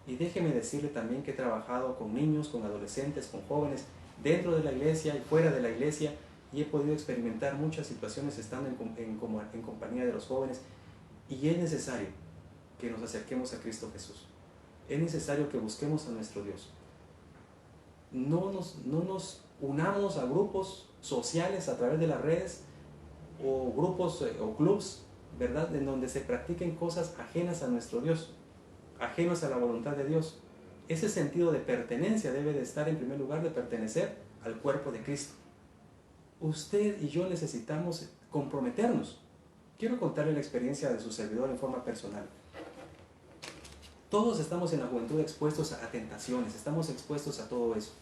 Y déjeme decirle también que he trabajado con niños, con adolescentes, con jóvenes, dentro de la iglesia y fuera de la iglesia, y he podido experimentar muchas situaciones estando en compañía de los jóvenes, y es necesario que nos acerquemos a Cristo Jesús. Es necesario que busquemos a nuestro Dios. No nos unamos a grupos sociales a través de las redes o grupos o clubs, ¿verdad?, en donde se practiquen cosas ajenas a nuestro Dios, ajenos a la voluntad de Dios. Ese sentido de pertenencia debe de estar en primer lugar, de pertenecer al cuerpo de Cristo. Usted y yo necesitamos comprometernos. Quiero contarle la experiencia de su servidor en forma personal. Todos estamos en la juventud expuestos a tentaciones, estamos expuestos a todo eso.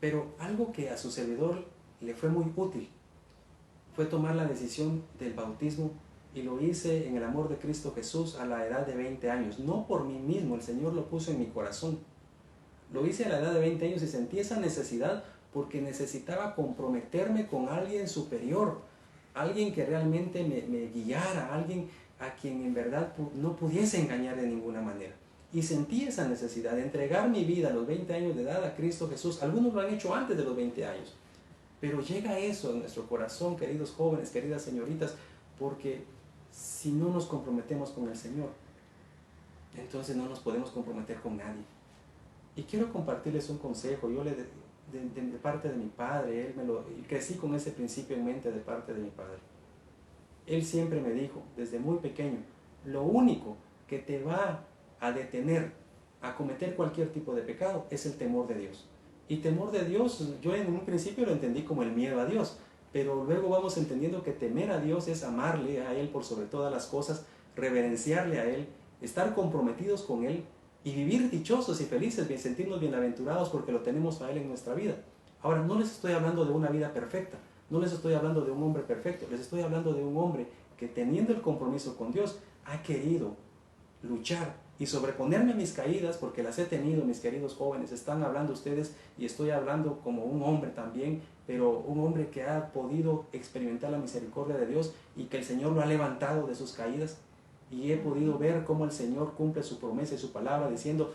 Pero algo que a su servidor le fue muy útil fue tomar la decisión del bautismo, y lo hice en el amor de Cristo Jesús a la edad de 20 años. No por mí mismo, el Señor lo puso en mi corazón. Lo hice a la edad de 20 años y sentí esa necesidad porque necesitaba comprometerme con alguien superior, alguien que realmente me guiara, alguien a quien en verdad no pudiese engañar de ninguna manera. Y sentí esa necesidad de entregar mi vida a los 20 años de edad a Cristo Jesús. Algunos lo han hecho antes de los 20 años. Pero llega eso en nuestro corazón, queridos jóvenes, queridas señoritas, porque si no nos comprometemos con el Señor, entonces no nos podemos comprometer con nadie. Y quiero compartirles un consejo. Yo de parte de mi padre, y crecí con ese principio en mente de parte de mi padre. Él siempre me dijo, desde muy pequeño, lo único que te va a detener a cometer cualquier tipo de pecado es el temor de Dios. Y temor de Dios, yo en un principio lo entendí como el miedo a Dios, pero luego vamos entendiendo que temer a Dios es amarle a Él por sobre todas las cosas, reverenciarle a Él, estar comprometidos con Él y vivir dichosos y felices, sentirnos bienaventurados porque lo tenemos a Él en nuestra vida. Ahora, no les estoy hablando de una vida perfecta, no les estoy hablando de un hombre perfecto, les estoy hablando de un hombre que, teniendo el compromiso con Dios, ha querido luchar y sobreponerme a mis caídas, porque las he tenido, mis queridos jóvenes. Están hablando ustedes y estoy hablando como un hombre también, pero un hombre que ha podido experimentar la misericordia de Dios y que el Señor lo ha levantado de sus caídas, y he podido ver cómo el Señor cumple su promesa y su palabra, diciendo,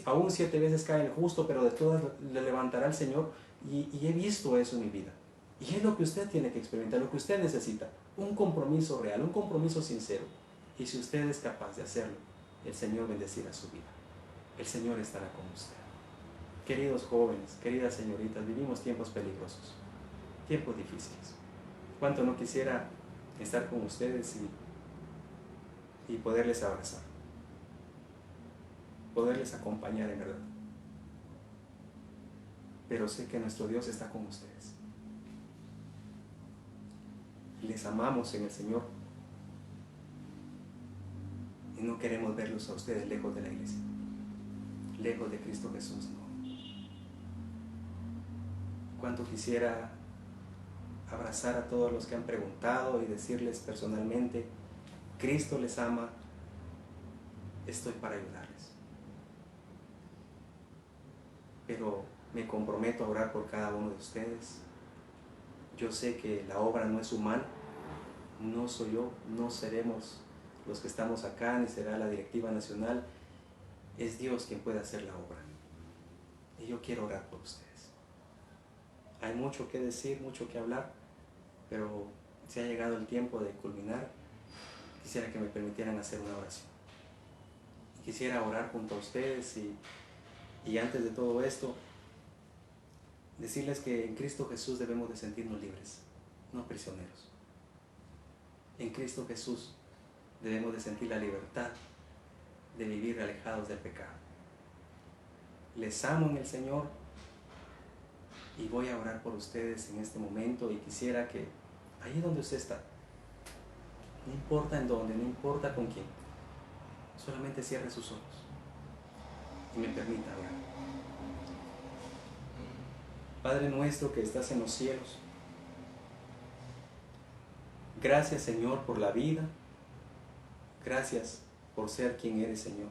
aún 7 veces cae el justo, pero de todas le levantará el Señor. Y he visto eso en mi vida, y es lo que usted tiene que experimentar, lo que usted necesita, un compromiso real, un compromiso sincero. Y si usted es capaz de hacerlo, el Señor bendecirá su vida, el Señor estará con usted. Queridos jóvenes, queridas señoritas, vivimos tiempos peligrosos, tiempos difíciles. Cuánto no quisiera estar con ustedes y poderles abrazar, poderles acompañar en verdad. Pero sé que nuestro Dios está con ustedes. Les amamos en el Señor y no queremos verlos a ustedes lejos de la iglesia, lejos de Cristo Jesús, no. Cuánto quisiera abrazar a todos los que han preguntado y decirles personalmente, Cristo les ama, estoy para ayudarles. Pero me comprometo a orar por cada uno de ustedes. Yo sé que la obra no es humana, no soy yo, no seremos los que estamos acá, ni será la directiva nacional. Es Dios quien puede hacer la obra. Y yo quiero orar por ustedes. Hay mucho que decir, mucho que hablar, pero se ha llegado el tiempo de culminar. quisiera que me permitieran hacer una oración. Quisiera orar junto a ustedes y antes de todo esto, decirles que en Cristo Jesús debemos de sentirnos libres, no prisioneros. En Cristo Jesús debemos de sentir la libertad de vivir alejados del pecado. Les amo en el Señor y voy a orar por ustedes en este momento y quisiera que ahí donde usted está, no importa en dónde, no importa con quién, solamente cierre sus ojos y me permita orar. Padre nuestro que estás en los cielos, gracias Señor por la vida, gracias por ser quien eres Señor.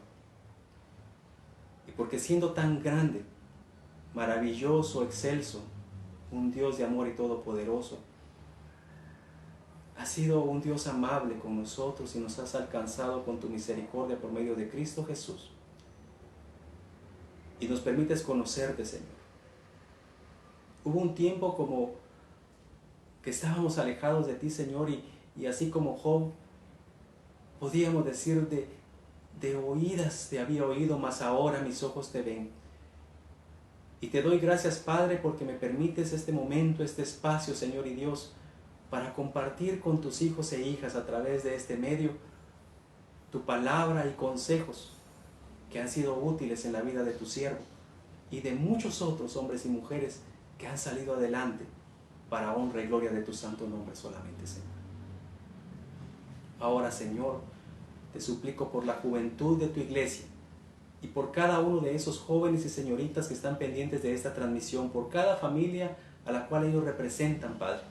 Y porque siendo tan grande, maravilloso, excelso, un Dios de amor y todopoderoso, has sido un Dios amable con nosotros y nos has alcanzado con tu misericordia por medio de Cristo Jesús. Y nos permites conocerte, Señor. Hubo un tiempo como que estábamos alejados de ti, Señor, y así como Job, podíamos decir de oídas te había oído, mas ahora mis ojos te ven. Y te doy gracias, Padre, porque me permites este momento, este espacio, Señor y Dios, para compartir con tus hijos e hijas a través de este medio tu palabra y consejos que han sido útiles en la vida de tu siervo y de muchos otros hombres y mujeres que han salido adelante para honra y gloria de tu santo nombre solamente, Señor. Ahora, Señor, te suplico por la juventud de tu iglesia y por cada uno de esos jóvenes y señoritas que están pendientes de esta transmisión, por cada familia a la cual ellos representan, Padre.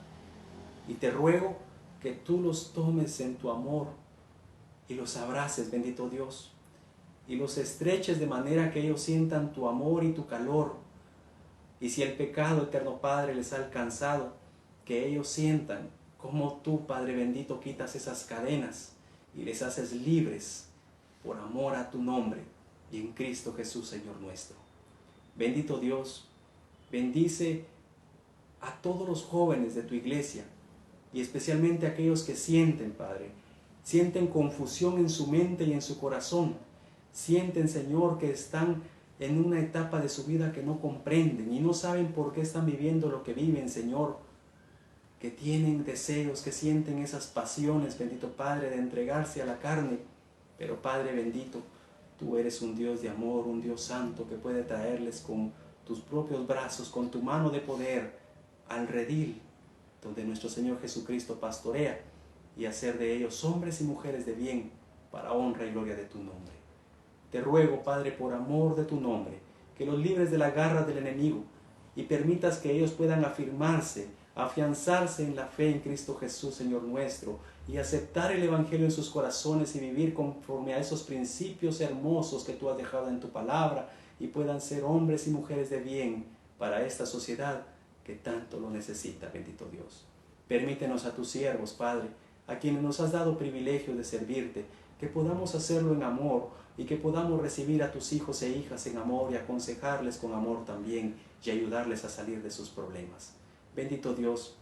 Y te ruego que tú los tomes en tu amor y los abraces, bendito Dios, y los estreches de manera que ellos sientan tu amor y tu calor. Y si el pecado, eterno Padre, les ha alcanzado, que ellos sientan como tú, Padre bendito, quitas esas cadenas y les haces libres por amor a tu nombre y en Cristo Jesús, Señor nuestro. Bendito Dios, bendice a todos los jóvenes de tu iglesia y especialmente a aquellos que sienten, Padre, sienten confusión en su mente y en su corazón. Sienten, Señor, que están en una etapa de su vida que no comprenden y no saben por qué están viviendo lo que viven, Señor. Que tienen deseos, que sienten esas pasiones, bendito Padre, de entregarse a la carne. Pero Padre bendito, tú eres un Dios de amor, un Dios santo que puede traerles con tus propios brazos, con tu mano de poder, al redil donde nuestro Señor Jesucristo pastorea y hacer de ellos hombres y mujeres de bien para honra y gloria de tu nombre. Te ruego, Padre, por amor de tu nombre, que los libres de la garra del enemigo y permitas que ellos puedan afirmarse, afianzarse en la fe en Cristo Jesús, Señor nuestro, y aceptar el Evangelio en sus corazones y vivir conforme a esos principios hermosos que tú has dejado en tu palabra y puedan ser hombres y mujeres de bien para esta sociedad que tanto lo necesita, bendito Dios. Permítenos a tus siervos, Padre, a quienes nos has dado privilegio de servirte, que podamos hacerlo en amor y que podamos recibir a tus hijos e hijas en amor y aconsejarles con amor también y ayudarles a salir de sus problemas. Bendito Dios,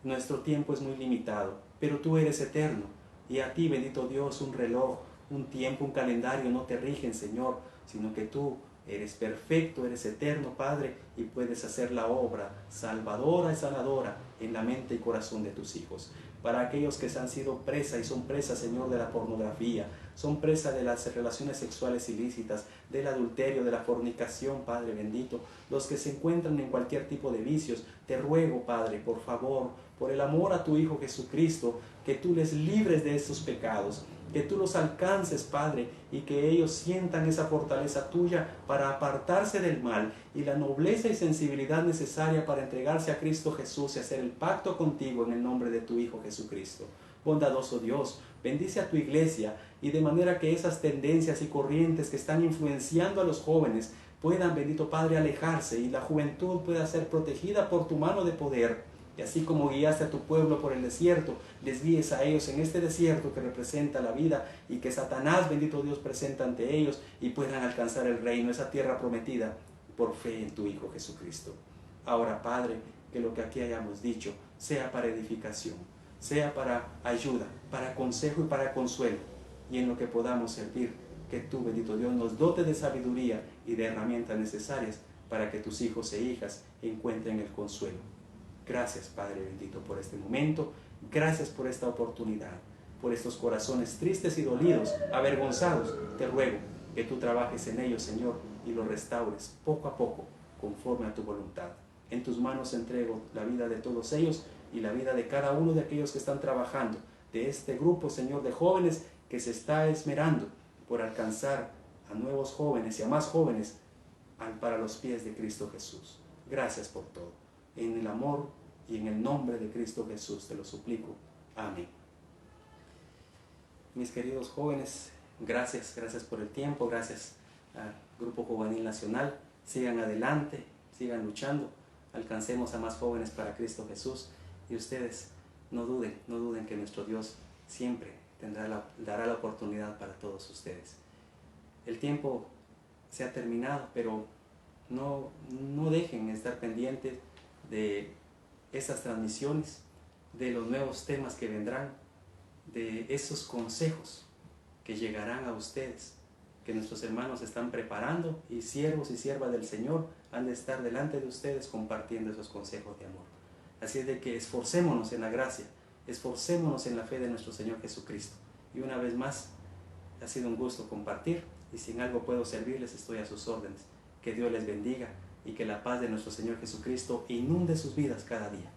nuestro tiempo es muy limitado, pero tú eres eterno y a ti, bendito Dios, un reloj, un tiempo, un calendario no te rigen, Señor, sino que tú eres perfecto, eres eterno, Padre, y puedes hacer la obra salvadora y sanadora en la mente y corazón de tus hijos. Para aquellos que se han sido presa y son presas, Señor, de la pornografía, son presas de las relaciones sexuales ilícitas, del adulterio, de la fornicación, Padre bendito, los que se encuentran en cualquier tipo de vicios, te ruego, Padre, por favor, por el amor a tu Hijo Jesucristo, que tú les libres de estos pecados, que tú los alcances, Padre, y que ellos sientan esa fortaleza tuya para apartarse del mal y la nobleza y sensibilidad necesaria para entregarse a Cristo Jesús y hacer el pacto contigo en el nombre de tu Hijo Jesucristo. Bondadoso Dios, bendice a tu iglesia y de manera que esas tendencias y corrientes que están influenciando a los jóvenes puedan, bendito Padre, alejarse y la juventud pueda ser protegida por tu mano de poder. Y así como guiaste a tu pueblo por el desierto, les guíes a ellos en este desierto que representa la vida y que Satanás, bendito Dios, presenta ante ellos y puedan alcanzar el reino, esa tierra prometida, por fe en tu Hijo Jesucristo. Ahora, Padre, que lo que aquí hayamos dicho sea para edificación, sea para ayuda, para consejo y para consuelo, y en lo que podamos servir, que tú, bendito Dios, nos dote de sabiduría y de herramientas necesarias para que tus hijos e hijas encuentren el consuelo. Gracias, Padre bendito, por este momento. Gracias por esta oportunidad, por estos corazones tristes y dolidos, avergonzados. Te ruego que tú trabajes en ellos, Señor, y los restaures poco a poco, conforme a tu voluntad. En tus manos entrego la vida de todos ellos y la vida de cada uno de aquellos que están trabajando, de este grupo, Señor, de jóvenes que se está esmerando por alcanzar a nuevos jóvenes y a más jóvenes para los pies de Cristo Jesús. Gracias por todo. En el amor y en el nombre de Cristo Jesús te lo suplico. Amén. Mis queridos jóvenes, gracias por el tiempo, gracias al Grupo Juvenil Nacional. Sigan adelante, sigan luchando, alcancemos a más jóvenes para Cristo Jesús, y ustedes no duden que nuestro Dios siempre dará la oportunidad para todos ustedes. El tiempo se ha terminado, pero no dejen de estar pendientes de esas transmisiones, de los nuevos temas que vendrán, de esos consejos que llegarán a ustedes, que nuestros hermanos están preparando, y siervos y siervas del Señor han de estar delante de ustedes compartiendo esos consejos de amor. Así es de que esforcémonos en la gracia, esforcémonos en la fe de nuestro Señor Jesucristo. Y una vez más, ha sido un gusto compartir, y si en algo puedo servirles, estoy a sus órdenes. Que Dios les bendiga y que la paz de nuestro Señor Jesucristo inunde sus vidas cada día.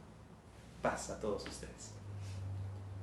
Paz a todos ustedes.